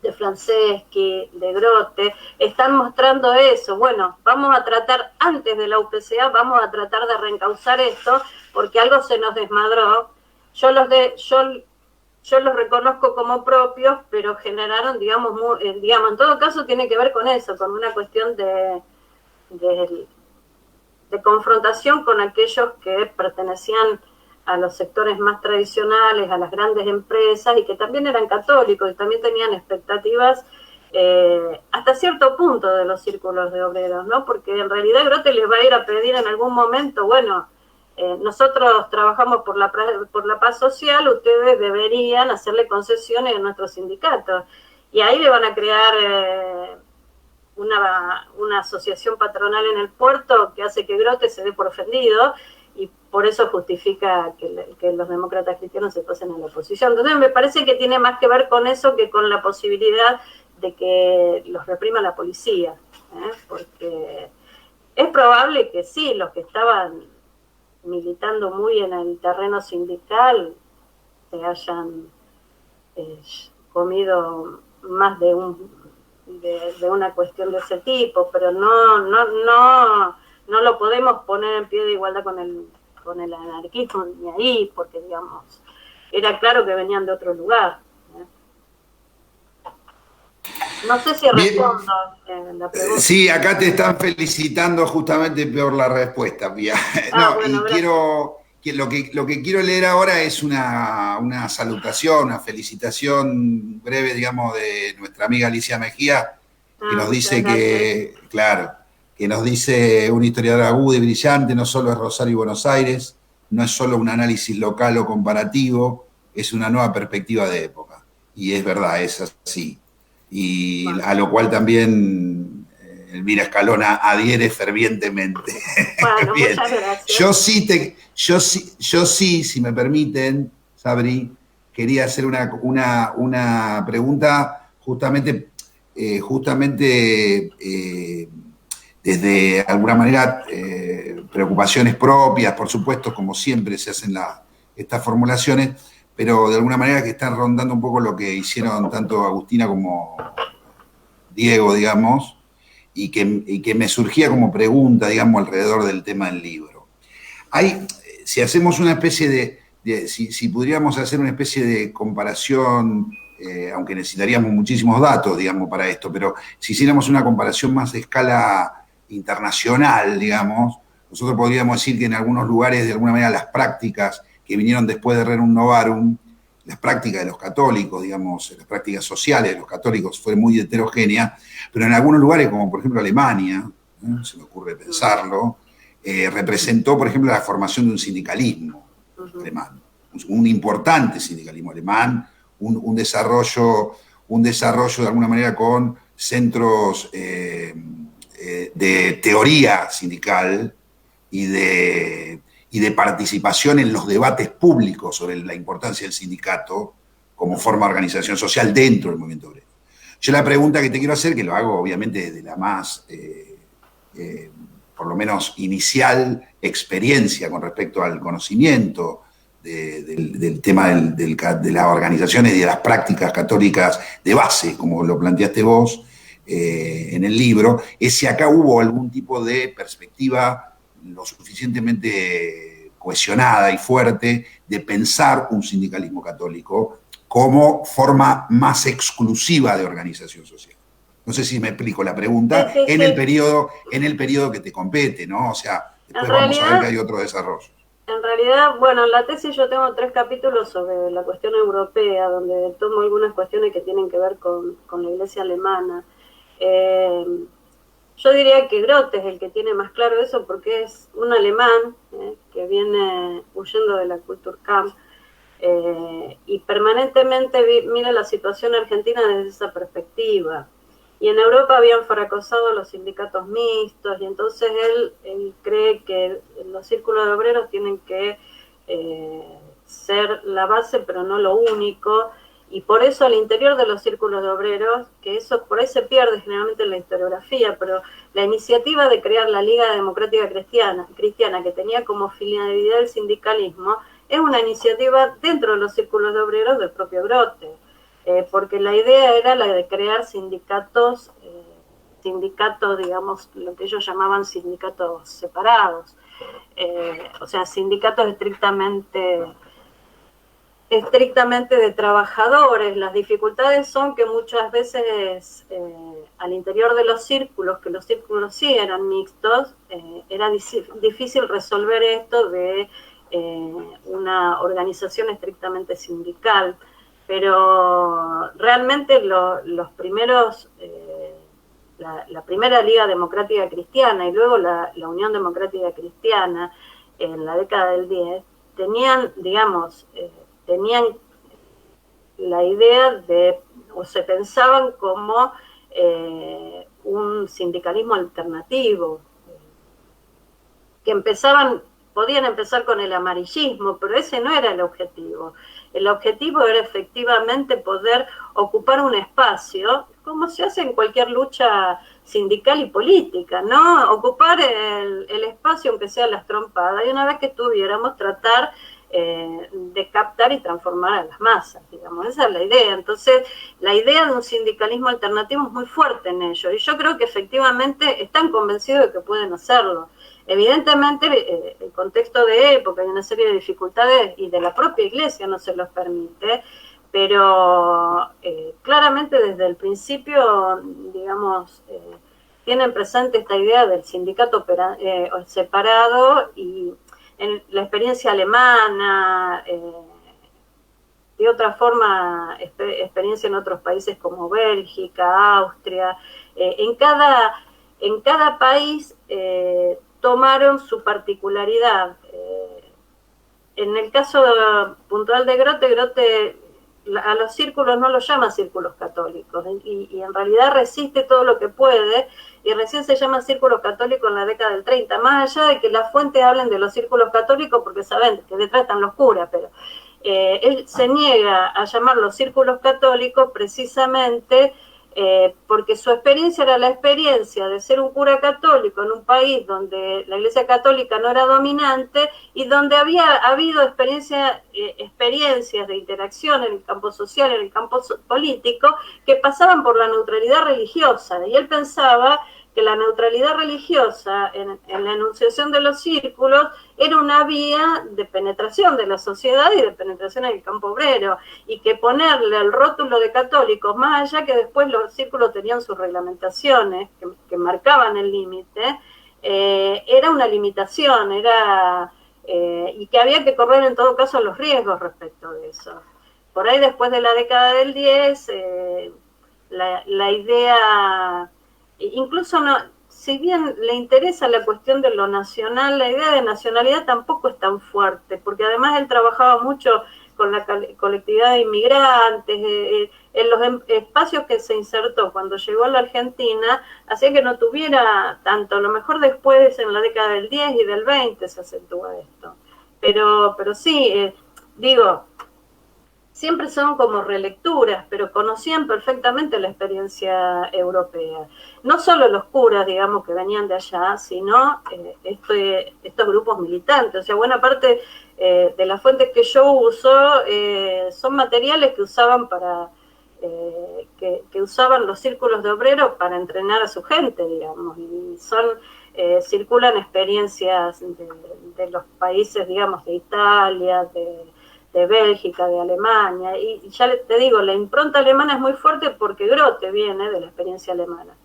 de Franceschi, de Grote, están mostrando eso. Bueno, vamos a tratar, antes de la UPCA, vamos a tratar de reencauzar esto, porque algo se nos desmadró. Yo los reconozco como propios, pero generaron, digamos, en todo caso tiene que ver con eso, con una cuestión de confrontación con aquellos que pertenecían a los sectores más tradicionales, a las grandes empresas, y que también eran católicos y también tenían expectativas hasta cierto punto de los círculos de obreros, ¿no? Porque en realidad Grote les va a ir a pedir en algún momento, bueno, nosotros trabajamos por la paz social, ustedes deberían hacerle concesiones a nuestros sindicatos. Y ahí le van a crear una asociación patronal en el puerto que hace que Grote se dé por ofendido, y por eso justifica que los demócratas cristianos se pasen a la oposición. Entonces me parece que tiene más que ver con eso que con la posibilidad de que los reprima la policía, porque es probable que sí, los que estaban militando muy en el terreno sindical se hayan comido más de una cuestión de ese tipo, pero no lo podemos poner en pie de igualdad con el anarquismo ni ahí, porque, digamos, era claro que venían de otro lugar. No sé si respondo la pregunta. Sí, acá te están felicitando justamente por la respuesta, Pía. Lo que quiero leer ahora es una salutación, una felicitación breve, digamos, de nuestra amiga Alicia Mejía, que nos dice que nos dice un historiador agudo y brillante, no solo es Rosario y Buenos Aires, no es solo un análisis local o comparativo, es una nueva perspectiva de época. Y es verdad, es así. Y a lo cual también Elvira Escalona adhiere fervientemente. Bueno, bien. Muchas gracias. Yo sí, si me permiten, Sabri, quería hacer una pregunta justamente desde alguna manera preocupaciones propias, por supuesto, como siempre se hacen estas formulaciones, pero de alguna manera que están rondando un poco lo que hicieron tanto Agustina como Diego, digamos, y que me surgía como pregunta, digamos, alrededor del tema del libro. Si hacemos una especie si pudiéramos hacer una especie de comparación aunque necesitaríamos muchísimos datos, digamos, para esto, pero si hiciéramos una comparación más de escala internacional, digamos, nosotros podríamos decir que en algunos lugares, de alguna manera, las prácticas que vinieron después de Rerum Novarum, las prácticas de los católicos, digamos, las prácticas sociales de los católicos fue muy heterogénea, pero en algunos lugares, como por ejemplo Alemania, se me ocurre pensarlo, representó, por ejemplo, la formación de un sindicalismo alemán, un importante sindicalismo alemán, un desarrollo de alguna manera con centros de teoría sindical y de participación en los debates públicos sobre la importancia del sindicato como forma de organización social dentro del movimiento obrero. Yo la pregunta que te quiero hacer, que lo hago obviamente desde la más, por lo menos inicial, experiencia con respecto al conocimiento del tema de las organizaciones y de las prácticas católicas de base, como lo planteaste vos en el libro, es si acá hubo algún tipo de perspectiva lo suficientemente cohesionada y fuerte de pensar un sindicalismo católico como forma más exclusiva de organización social. No sé si me explico la pregunta, sí. en el periodo que te compete, ¿no? O sea, después vamos a ver que hay otro desarrollo. En realidad, bueno, en la tesis yo tengo 3 capítulos sobre la cuestión europea, donde tomo algunas cuestiones que tienen que ver con la Iglesia alemana. Yo diría que Grote es el que tiene más claro eso, porque es un alemán que viene huyendo de la Kulturkampf y permanentemente mira la situación argentina desde esa perspectiva. Y en Europa habían fracasado los sindicatos mixtos, y entonces él cree que los círculos de obreros tienen que ser la base, pero no lo único. Y por eso al interior de los círculos de obreros, que eso por ahí se pierde generalmente en la historiografía, pero la iniciativa de crear la Liga Democrática Cristiana, que tenía como finalidad el sindicalismo, es una iniciativa dentro de los círculos de obreros del propio Grote, porque la idea era la de crear sindicatos, digamos, lo que ellos llamaban sindicatos separados, o sea, sindicatos estrictamente de trabajadores. Las dificultades son que muchas veces al interior de los círculos, que los círculos sí eran mixtos, era difícil resolver esto de una organización estrictamente sindical, pero realmente los primeros, la primera Liga Democrática Cristiana y luego la Unión Democrática Cristiana en la década del 10 tenían, digamos, tenían la idea de, o se pensaban como un sindicalismo alternativo, que podían empezar con el amarillismo, pero ese no era el objetivo. El objetivo era efectivamente poder ocupar un espacio, como se hace en cualquier lucha sindical y política, ¿no? Ocupar el espacio, aunque sea las trompadas, y una vez que estuviéramos, tratar de captar y transformar a las masas, digamos, esa es la idea. Entonces, la idea de un sindicalismo alternativo es muy fuerte en ello, y yo creo que efectivamente están convencidos de que pueden hacerlo. Evidentemente, el contexto de época y una serie de dificultades y de la propia Iglesia no se los permite, pero claramente desde el principio, digamos, tienen presente esta idea del sindicato separado, y en la experiencia alemana, de otra forma, experiencia en otros países como Bélgica, Austria, en cada país tomaron su particularidad. En el caso puntual de Grote a los círculos no los llama círculos católicos, y en realidad resiste todo lo que puede, y recién se llama círculos católicos en la década del 30, más allá de que las fuentes hablen de los círculos católicos, porque saben que detrás están los curas, pero él se niega a llamarlos círculos católicos precisamente porque su experiencia era la experiencia de ser un cura católico en un país donde la Iglesia Católica no era dominante y donde había habido experiencias de interacción en el campo social, en el campo político, que pasaban por la neutralidad religiosa. Y él pensaba que la neutralidad religiosa en la enunciación de los círculos era una vía de penetración de la sociedad y de penetración en el campo obrero, y que ponerle el rótulo de católicos, más allá que después los círculos tenían sus reglamentaciones que marcaban el límite, era una limitación, y que había que correr en todo caso los riesgos respecto de eso. Por ahí después de la década del 10, la idea, incluso no, si bien le interesa la cuestión de lo nacional, la idea de nacionalidad tampoco es tan fuerte, porque además él trabajaba mucho con la colectividad de inmigrantes, en los espacios que se insertó cuando llegó a la Argentina, hacía que no tuviera tanto, a lo mejor después en la década del 10 y del 20 se acentúa esto. Pero sí, digo, siempre son como relecturas, pero conocían perfectamente la experiencia europea. No solo los curas, digamos, que venían de allá, sino estos grupos militantes. O sea, buena parte de las fuentes que yo uso son materiales que usaban que usaban los círculos de obreros para entrenar a su gente, digamos, y circulan experiencias de los países, digamos, de Italia, de Bélgica, de Alemania, y ya te digo, la impronta alemana es muy fuerte porque Grote viene de la experiencia alemana.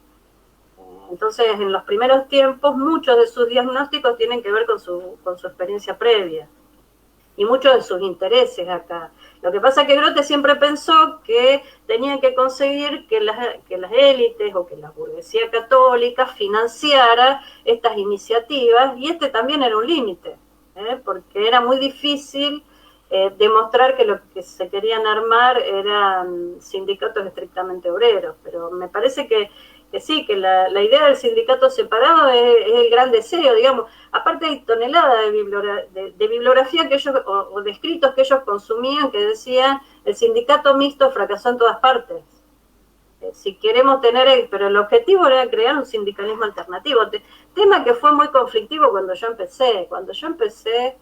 Entonces, en los primeros tiempos, muchos de sus diagnósticos tienen que ver con su experiencia previa, y muchos de sus intereses acá. Lo que pasa es que Grote siempre pensó que tenían que conseguir que las élites o que la burguesía católica financiara estas iniciativas, y también era un límite, porque era muy difícil demostrar que lo que se querían armar eran sindicatos estrictamente obreros. Pero me parece que sí, que la idea del sindicato separado es el gran deseo, digamos. Aparte hay toneladas de bibliografía que ellos, o de escritos que ellos consumían, que decían el sindicato mixto fracasó en todas partes. Si queremos pero el objetivo era crear un sindicalismo alternativo, tema que fue muy conflictivo cuando yo empecé. Cuando yo empecé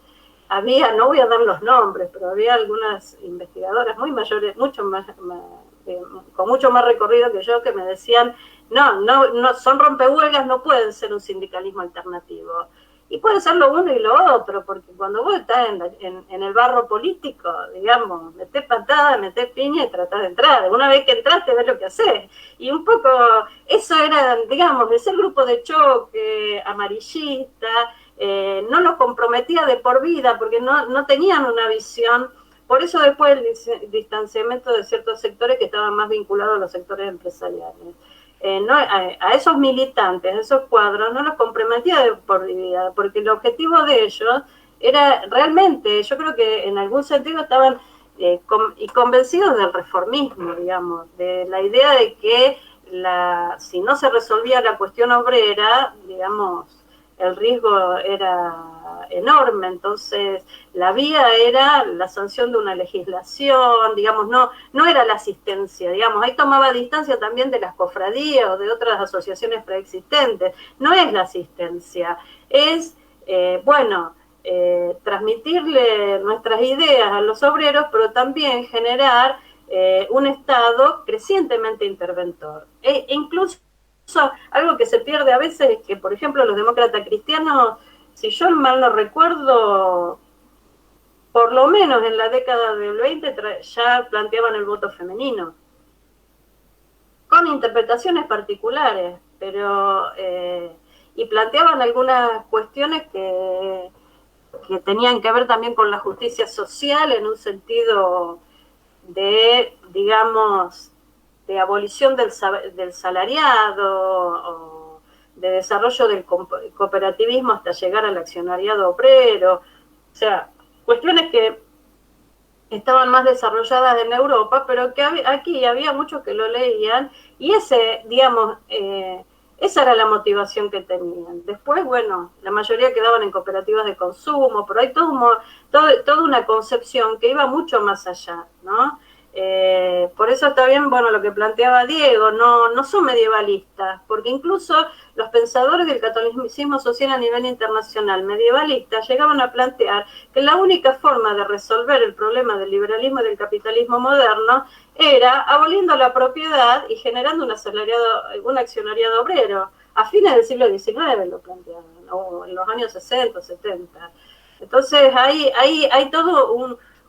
había, no voy a dar los nombres, pero había algunas investigadoras muy mayores, con mucho más recorrido que yo, que me decían, no, son rompehuelgas, no pueden ser un sindicalismo alternativo. Y puede ser lo uno y lo otro, porque cuando vos estás en el barro político, digamos, metés patada, metés piña y tratás de entrar. Una vez que entraste, ves lo que hacés. Y un poco, eso era, digamos, ese grupo de choque amarillista, no los comprometía de por vida, porque no tenían una visión. Por eso después el distanciamiento de ciertos sectores que estaban más vinculados a los sectores empresariales. A esos militantes, a esos cuadros, no los comprometía de por vida, porque el objetivo de ellos era realmente, yo creo que en algún sentido estaban convencidos del reformismo, digamos, de la idea de que si no se resolvía la cuestión obrera, digamos, el riesgo era enorme. Entonces la vía era la sanción de una legislación, digamos, no era la asistencia, digamos, ahí tomaba distancia también de las cofradías o de otras asociaciones preexistentes. No es la asistencia, es, transmitirle nuestras ideas a los obreros, pero también generar un Estado crecientemente interventor. Incluso algo que se pierde a veces es que, por ejemplo, los demócratas cristianos, si yo mal no recuerdo, por lo menos en la década del 20 ya planteaban el voto femenino, con interpretaciones particulares, pero y planteaban algunas cuestiones que tenían que ver también con la justicia social en un sentido de, digamos, de abolición del salariado, o de desarrollo del cooperativismo hasta llegar al accionariado obrero. O sea, cuestiones que estaban más desarrolladas en Europa, pero que aquí había muchos que lo leían, y esa era la motivación que tenían. Después, bueno, la mayoría quedaban en cooperativas de consumo, pero hay toda una concepción que iba mucho más allá, ¿no? Por eso está bien, bueno, lo que planteaba Diego, no son medievalistas, porque incluso los pensadores del catolicismo social a nivel internacional medievalistas llegaban a plantear que la única forma de resolver el problema del liberalismo y del capitalismo moderno era aboliendo la propiedad y generando un accionariado obrero. a fines del siglo XIX lo planteaban, o en los años 60, 70. Entonces hay todo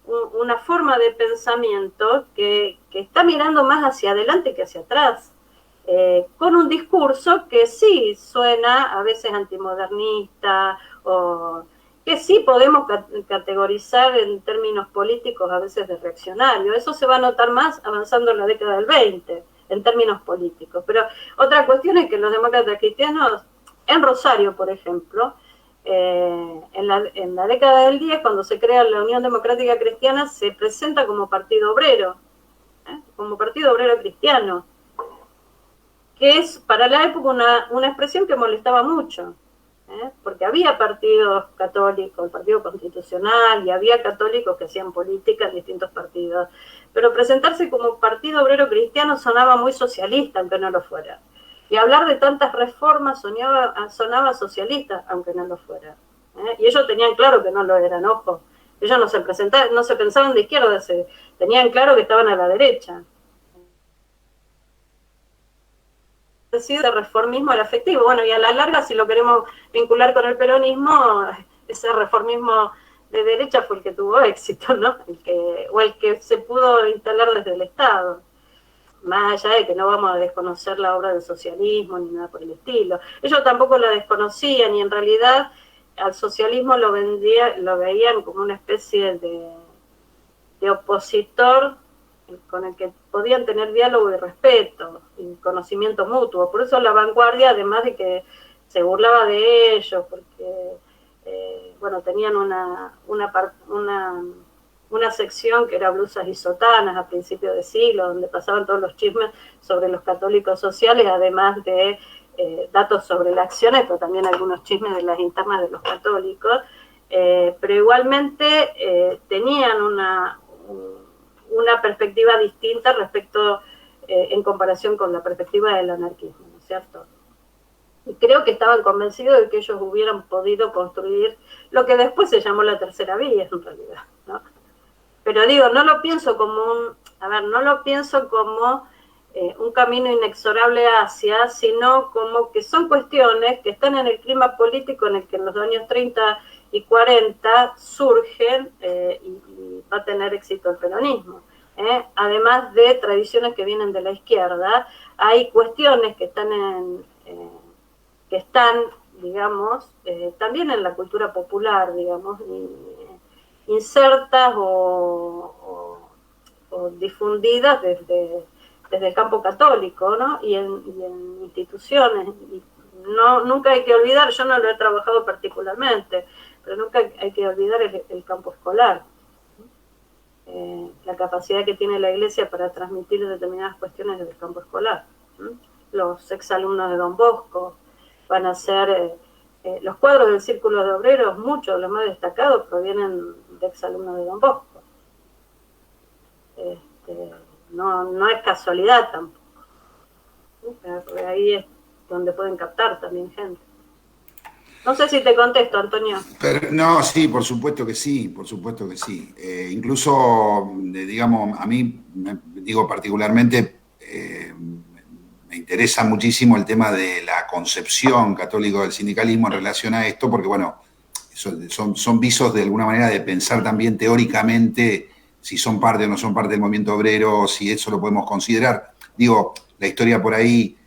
una forma de pensamiento que está mirando más hacia adelante que hacia atrás, con un discurso que sí suena a veces antimodernista, o que sí podemos categorizar en términos políticos a veces de reaccionario. Eso se va a notar más avanzando en la década del 20, en términos políticos. Pero otra cuestión es que los demócratas cristianos, en Rosario, por ejemplo, en la década del 10, cuando se crea la Unión Democrática Cristiana, se presenta como partido obrero, como partido obrero cristiano, que es para la época una expresión que molestaba mucho, porque había partidos católicos, el Partido Constitucional, y había católicos que hacían política en distintos partidos, pero presentarse como partido obrero cristiano sonaba muy socialista, aunque no lo fuera. Y hablar de tantas reformas sonaba socialista, aunque no lo fuera. Y ellos tenían claro que no lo eran, ojo. Ellos no se pensaban de izquierda, tenían claro que estaban a la derecha. El reformismo era efectivo. Bueno, y a la larga, si lo queremos vincular con el peronismo, ese reformismo de derecha fue el que tuvo éxito, ¿no? El que se pudo instalar desde el Estado. Más allá de que no vamos a desconocer la obra del socialismo ni nada por el estilo. Ellos tampoco la desconocían, y en realidad al socialismo lo veían como una especie de opositor con el que podían tener diálogo y respeto y conocimiento mutuo. Por eso la vanguardia, además de que se burlaba de ellos, porque tenían una sección que era blusas y sotanas a principios de siglo, donde pasaban todos los chismes sobre los católicos sociales, además de datos sobre las acciones, pero también algunos chismes de las internas de los católicos, pero igualmente tenían una perspectiva distinta respecto, en comparación con la perspectiva del anarquismo, ¿no es cierto? Y creo que estaban convencidos de que ellos hubieran podido construir lo que después se llamó la tercera vía, en realidad, ¿no? Pero digo, no lo pienso como un camino inexorable hacia, sino como que son cuestiones que están en el clima político en el que en los años 30 y 40 surgen, y va a tener éxito el peronismo. Además de tradiciones que vienen de la izquierda, hay cuestiones que están digamos, también en la cultura popular, digamos, insertas o difundidas desde el campo católico, ¿no? Y en instituciones. Y nunca hay que olvidar, yo no lo he trabajado particularmente, pero nunca hay que olvidar el campo escolar. La capacidad que tiene la Iglesia para transmitir determinadas cuestiones del campo escolar. Los exalumnos de Don Bosco van a ser... los cuadros del Círculo de Obreros, muchos de los más destacados, provienen de exalumnos de Don Bosco. No es casualidad tampoco. Pero ahí es donde pueden captar también gente. No sé si te contesto, Antonio. No, sí, por supuesto que sí, incluso, digamos, a mí, digo particularmente, me interesa muchísimo el tema de la concepción católica del sindicalismo en relación a esto, porque, bueno, son visos de alguna manera de pensar también teóricamente si son parte o no son parte del movimiento obrero, si eso lo podemos considerar. Digo, la historia por ahí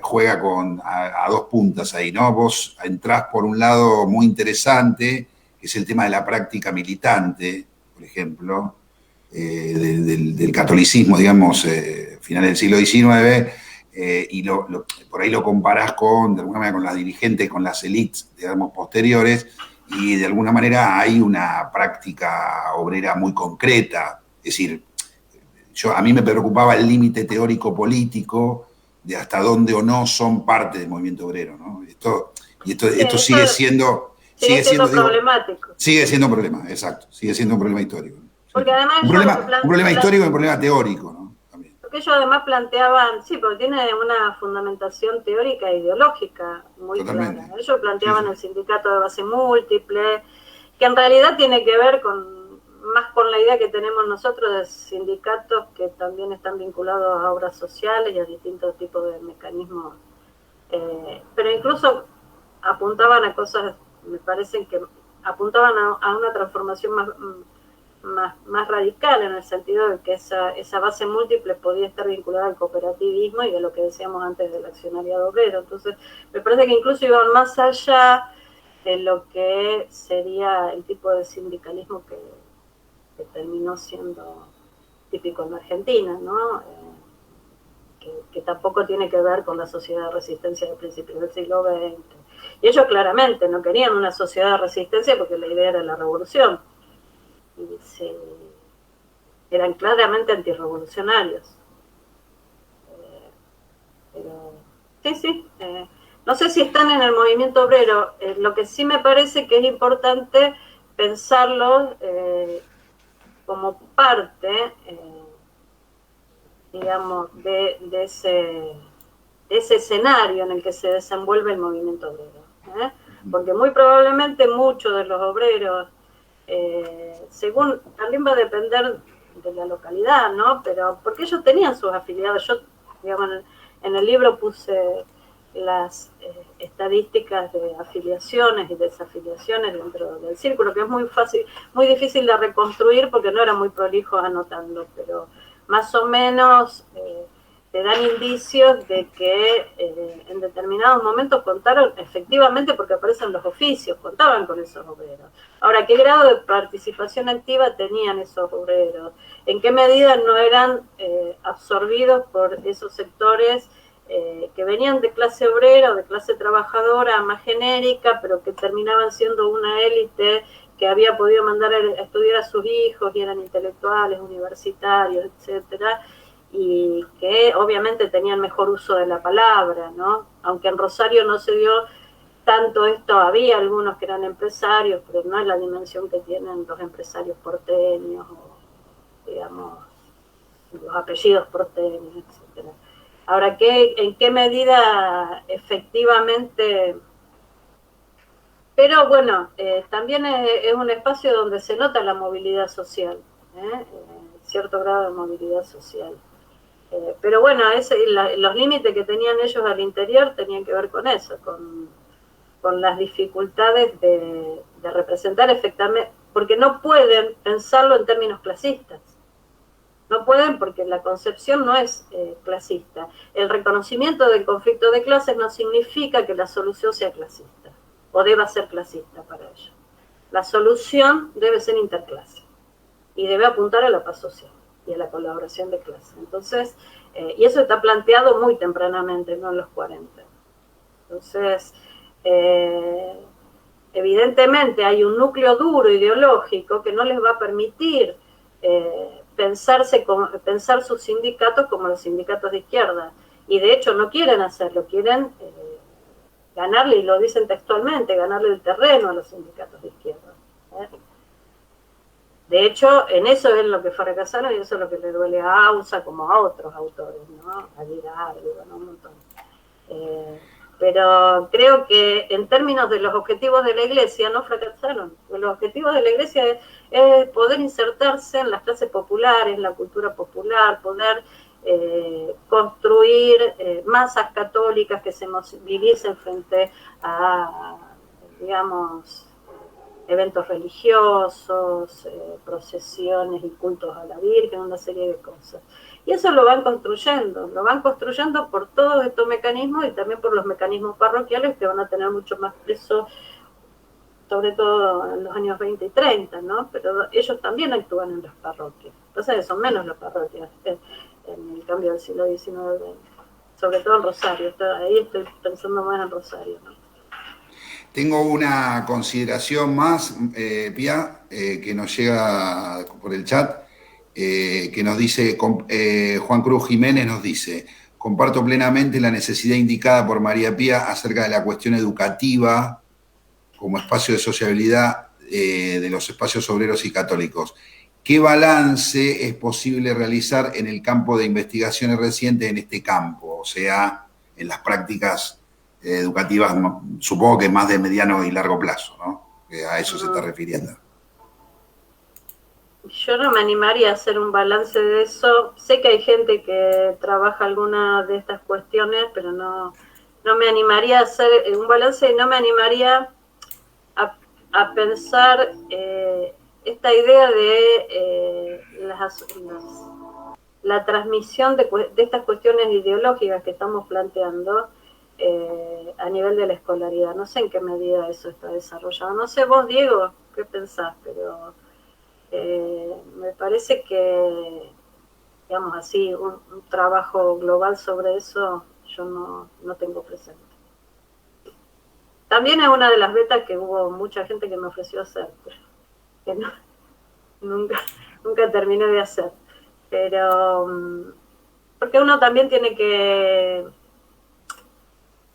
juega a dos puntas ahí, ¿no? Vos entrás por un lado muy interesante, que es el tema de la práctica militante, por ejemplo, del catolicismo, digamos, finales del siglo XIX, y por ahí lo comparás de alguna manera, con las dirigentes, con las élites, digamos, posteriores, y de alguna manera hay una práctica obrera muy concreta. Es decir, a mí me preocupaba el límite teórico-político de hasta dónde o no son parte del movimiento obrero, ¿no? Esto sigue siendo problemático. Sigue siendo un problema, exacto, sigue siendo un problema histórico. Porque además un problema histórico y un problema teórico, ¿no? También. Porque ellos además planteaban, sí, porque tiene una fundamentación teórica e ideológica muy Totalmente. Clara. Ellos planteaban el sindicato de base múltiple, que en realidad tiene que ver con más con la idea que tenemos nosotros de sindicatos que también están vinculados a obras sociales y a distintos tipos de mecanismos, pero incluso apuntaban a cosas, me parece que apuntaban a una transformación más radical, en el sentido de que esa base múltiple podía estar vinculada al cooperativismo y de lo que decíamos antes del accionariado obrero. Entonces, me parece que incluso iban más allá de lo que sería el tipo de sindicalismo que terminó siendo típico en la Argentina, ¿no? Que tampoco tiene que ver con la sociedad de resistencia de principios del siglo XX. Y ellos claramente no querían una sociedad de resistencia porque la idea era la revolución. Y eran claramente antirrevolucionarios. Pero sí. No sé si están en el movimiento obrero. Lo que sí me parece que es importante pensarlo como parte, digamos, de ese escenario en el que se desenvuelve el movimiento obrero. Porque muy probablemente muchos de los obreros, según, también va a depender de la localidad, ¿no? Pero porque ellos tenían sus afiliados. Yo, digamos, en el libro puse las estadísticas de afiliaciones y desafiliaciones dentro del círculo, que es muy difícil de reconstruir porque no era muy prolijo anotando, pero más o menos te dan indicios de que en determinados momentos contaron, efectivamente, porque aparecen los oficios, contaban con esos obreros. Ahora, ¿qué grado de participación activa tenían esos obreros? ¿En qué medida no eran absorbidos por esos sectores que venían de clase obrera o de clase trabajadora más genérica, pero que terminaban siendo una élite que había podido mandar a estudiar a sus hijos y eran intelectuales, universitarios, etcétera, y que obviamente tenían mejor uso de la palabra, ¿no? Aunque en Rosario no se dio tanto esto, había algunos que eran empresarios, pero no es la dimensión que tienen los empresarios porteños, o, digamos, los apellidos porteños, etcétera. Ahora, ¿en qué medida efectivamente? Pero bueno, también es un espacio donde se nota la movilidad social, cierto grado de movilidad social. Pero bueno, los límites que tenían ellos al interior tenían que ver con eso, con las dificultades de representar efectivamente, porque no pueden pensarlo en términos clasistas. No pueden porque la concepción no es clasista. El reconocimiento del conflicto de clases no significa que la solución sea clasista o deba ser clasista para ellos. La solución debe ser interclase y debe apuntar a la paz social y a la colaboración de clase. Entonces, y eso está planteado muy tempranamente, no en los 40. Entonces, evidentemente hay un núcleo duro ideológico que no les va a permitir pensar sus sindicatos como los sindicatos de izquierda. Y de hecho no quieren hacerlo, quieren ganarle, y lo dicen textualmente, ganarle el terreno a los sindicatos de izquierda. De hecho, en eso es lo que fracasaron y eso es lo que le duele a AUSA como a otros autores, ¿no? A Girardi, bueno, un montón. Pero creo que en términos de los objetivos de la Iglesia no fracasaron. Los objetivos de la Iglesia es poder insertarse en las clases populares, en la cultura popular, poder construir masas católicas que se movilicen frente a, digamos, eventos religiosos, procesiones y cultos a la Virgen, una serie de cosas. Y eso lo van construyendo por todos estos mecanismos y también por los mecanismos parroquiales que van a tener mucho más peso, sobre todo en los años 20 y 30, ¿no? Pero ellos también actúan en las parroquias. Entonces son menos las parroquias en el cambio del siglo XIX, sobre todo en Rosario. Ahí estoy pensando más en Rosario, ¿no? Tengo una consideración más, Pía, que nos llega por el chat, que nos dice, Juan Cruz Jiménez nos dice, comparto plenamente la necesidad indicada por María Pía acerca de la cuestión educativa como espacio de sociabilidad de los espacios obreros y católicos. ¿Qué balance es posible realizar en el campo de investigaciones recientes en este campo? O sea, en las prácticas educativas, supongo que más de mediano y largo plazo, ¿no? A eso se está refiriendo. Yo no me animaría a hacer un balance de eso. Sé que hay gente que trabaja alguna de estas cuestiones, pero no me animaría a hacer un balance y no me animaría a pensar esta idea de la transmisión de estas cuestiones ideológicas que estamos planteando a nivel de la escolaridad. No sé en qué medida eso está desarrollado. No sé vos, Diego, qué pensás, pero me parece que, digamos así, un trabajo global sobre eso yo no tengo presente. También es una de las betas que hubo mucha gente que me ofreció hacer, pero que nunca terminé de hacer. Pero, porque uno también tiene que,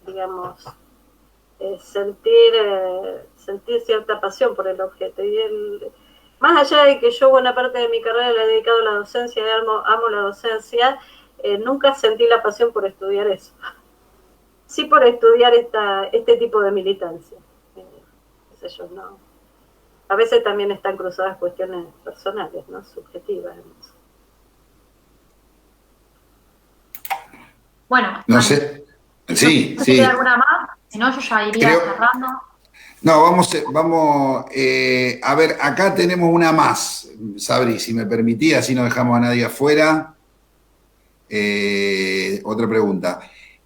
digamos, sentir cierta pasión por el objeto. Y más allá de que yo buena parte de mi carrera la he dedicado a la docencia y amo la docencia, nunca sentí la pasión por estudiar eso. Sí por estudiar este tipo de militancia. Qué sé yo, no. A veces también están cruzadas cuestiones personales, ¿no? Subjetivas. Bueno, No sé. Sí, no sé si sí. queda alguna más, si no yo ya iría cerrando. No, vamos a ver, acá tenemos una más, Sabri, si me permitía, así no dejamos a nadie afuera. Otra pregunta.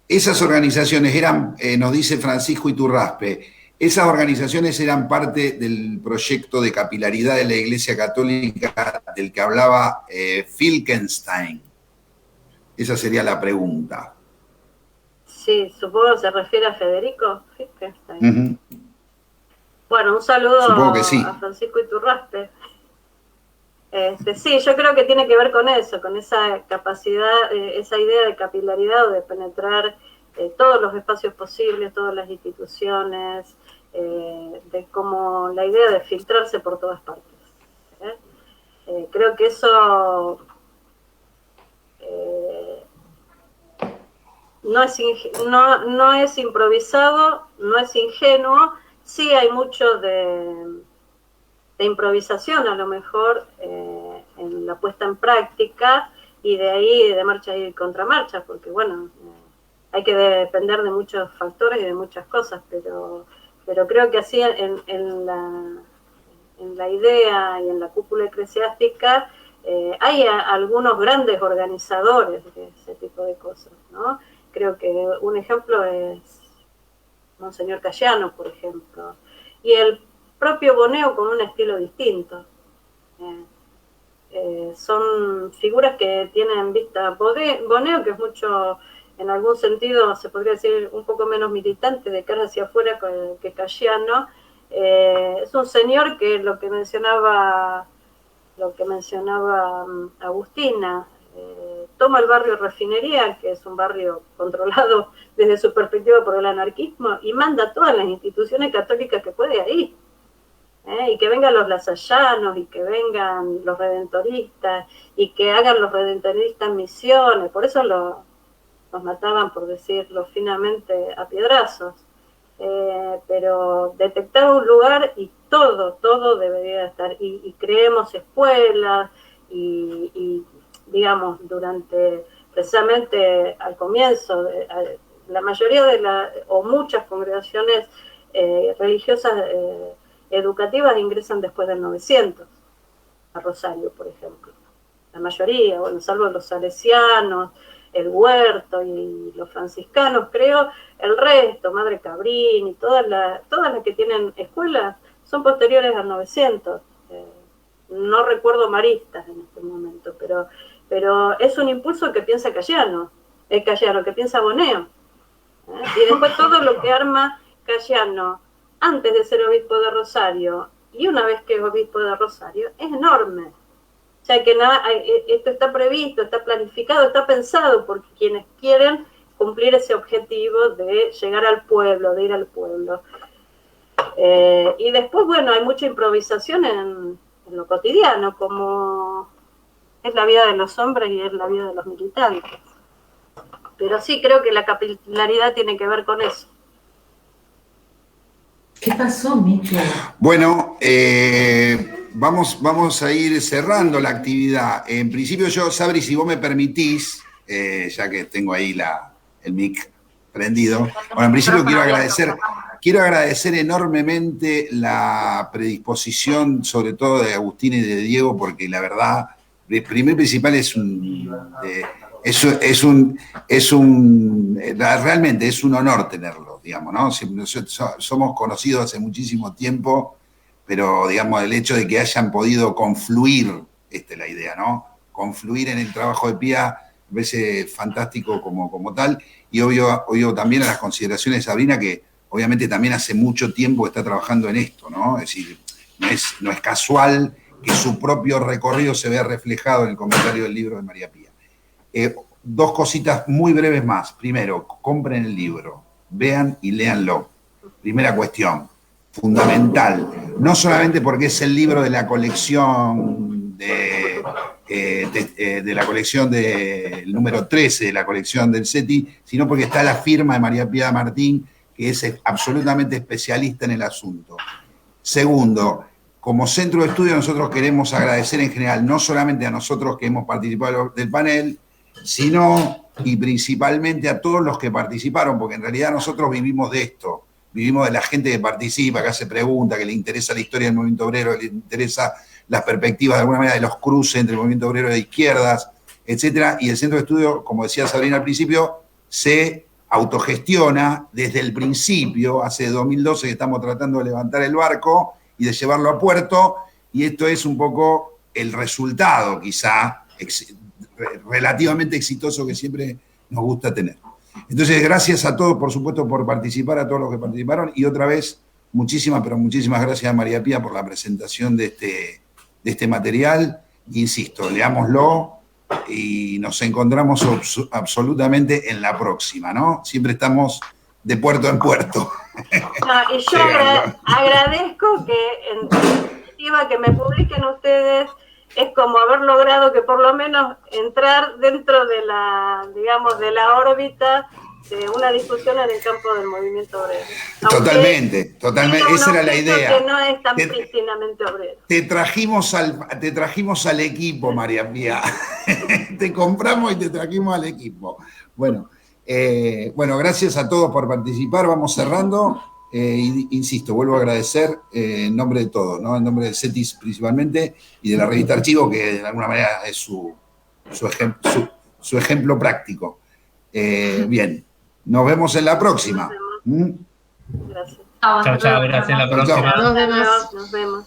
Esas organizaciones eran, nos dice Francisco Iturraspe, esas organizaciones eran parte del proyecto de capilaridad de la Iglesia Católica del que hablaba Filkenstein. Esa sería la pregunta. Sí, supongo que se refiere a Federico Filkenstein. Bueno, un saludo Supongo que sí. a Francisco Iturraspe. Sí, yo creo que tiene que ver con eso, con esa capacidad, esa idea de capilaridad o de penetrar todos los espacios posibles, todas las instituciones, de como la idea de filtrarse por todas partes. Creo que eso no es improvisado, no es ingenuo, sí hay mucho de improvisación a lo mejor en la puesta en práctica y de ahí de marcha y contramarcha, porque bueno, hay que depender de muchos factores y de muchas cosas, pero creo que así en la idea y en la cúpula eclesiástica hay algunos grandes organizadores de ese tipo de cosas, ¿no? Creo que un ejemplo es Monseñor Cayano, por ejemplo, y el propio Boneo con un estilo distinto. Son figuras que tienen vista. Boneo, que es mucho, en algún sentido, se podría decir un poco menos militante de cara hacia afuera que Cayano, es un señor que lo que mencionaba Agustina, toma el barrio Refinería, que es un barrio controlado desde su perspectiva por el anarquismo, y manda todas las instituciones católicas que puede ahí. Y que vengan los lasallanos, y que vengan los redentoristas, y que hagan los redentoristas misiones. Por eso los mataban, por decirlo finamente, a piedrazos. Pero detectar un lugar y todo debería estar. Y creemos escuelas, y digamos, durante, precisamente al comienzo, la mayoría o muchas congregaciones religiosas educativas ingresan después del 900, a Rosario, por ejemplo. La mayoría, bueno, salvo los salesianos, el Huerto y los franciscanos, creo, el resto, Madre Cabrín y todas las que tienen escuelas, son posteriores al 900. No recuerdo maristas en este momento, pero es un impulso que piensa Cayano, que piensa Boneo. Y después todo lo que arma Cayano antes de ser obispo de Rosario y una vez que es obispo de Rosario es enorme. O sea que esto está previsto, está planificado, está pensado por quienes quieren cumplir ese objetivo de llegar al pueblo, de ir al pueblo. Y después, bueno, hay mucha improvisación en lo cotidiano, como es la vida de los hombres y es la vida de los militantes. Pero sí, creo que la capilaridad tiene que ver con eso. ¿Qué pasó, Micho? Bueno, vamos a ir cerrando la actividad. En principio yo, Sabri, si vos me permitís, ya que tengo ahí el mic prendido, bueno, en principio quiero agradecer enormemente la predisposición, sobre todo de Agustín y de Diego, porque la verdad, primero y principal realmente es un honor tenerlos, digamos, ¿no? Somos conocidos hace muchísimo tiempo, pero, digamos, el hecho de que hayan podido confluir, esta es la idea, ¿no? Confluir en el trabajo de Pía, me parece fantástico como tal, y obvio también a las consideraciones de Sabrina, que obviamente también hace mucho tiempo está trabajando en esto, ¿no? Es decir, no es casual que su propio recorrido se vea reflejado en el comentario del libro de María Pía. Dos cositas muy breves más. Primero, compren el libro, vean y léanlo. Primera cuestión, fundamental. No solamente porque es el libro de la colección del número 13 de la colección del SETI, sino porque está la firma de María Pía Martín, que es absolutamente especialista en el asunto. Segundo, como centro de estudio nosotros queremos agradecer en general, no solamente a nosotros que hemos participado del panel, sino y principalmente a todos los que participaron, porque en realidad nosotros vivimos de esto, vivimos de la gente que participa, que hace preguntas, que le interesa la historia del movimiento obrero, que le interesa las perspectivas de alguna manera de los cruces entre el movimiento obrero de izquierdas, etcétera. Y el centro de estudio, como decía Sabrina al principio, se autogestiona desde el principio, hace 2012 que estamos tratando de levantar el barco y de llevarlo a puerto, y esto es un poco el resultado, quizá, relativamente exitoso que siempre nos gusta tener. Entonces, gracias a todos, por supuesto, por participar, a todos los que participaron, y otra vez, muchísimas gracias a María Pía por la presentación de este material. Insisto, leámoslo y nos encontramos absolutamente en la próxima, ¿no? Siempre estamos de puerto en puerto. No, y yo agradezco que, en definitiva, que me publiquen ustedes, es como haber logrado que por lo menos entrar dentro de la, digamos, de la órbita de una discusión en el campo del movimiento obrero. Totalmente, esa era la idea. Que no es tan prístinamente obrero. Te trajimos al equipo, María Pía. Te compramos y te trajimos al equipo. Bueno, gracias a todos por participar. Vamos cerrando. Insisto, vuelvo a agradecer en nombre de todos, ¿no? En nombre del CETIS principalmente y de la revista Archivo, que de alguna manera es su ejemplo práctico. Bien, nos vemos en la próxima. Gracias. Chao, gracias. En la próxima. Nos vemos. Nos vemos.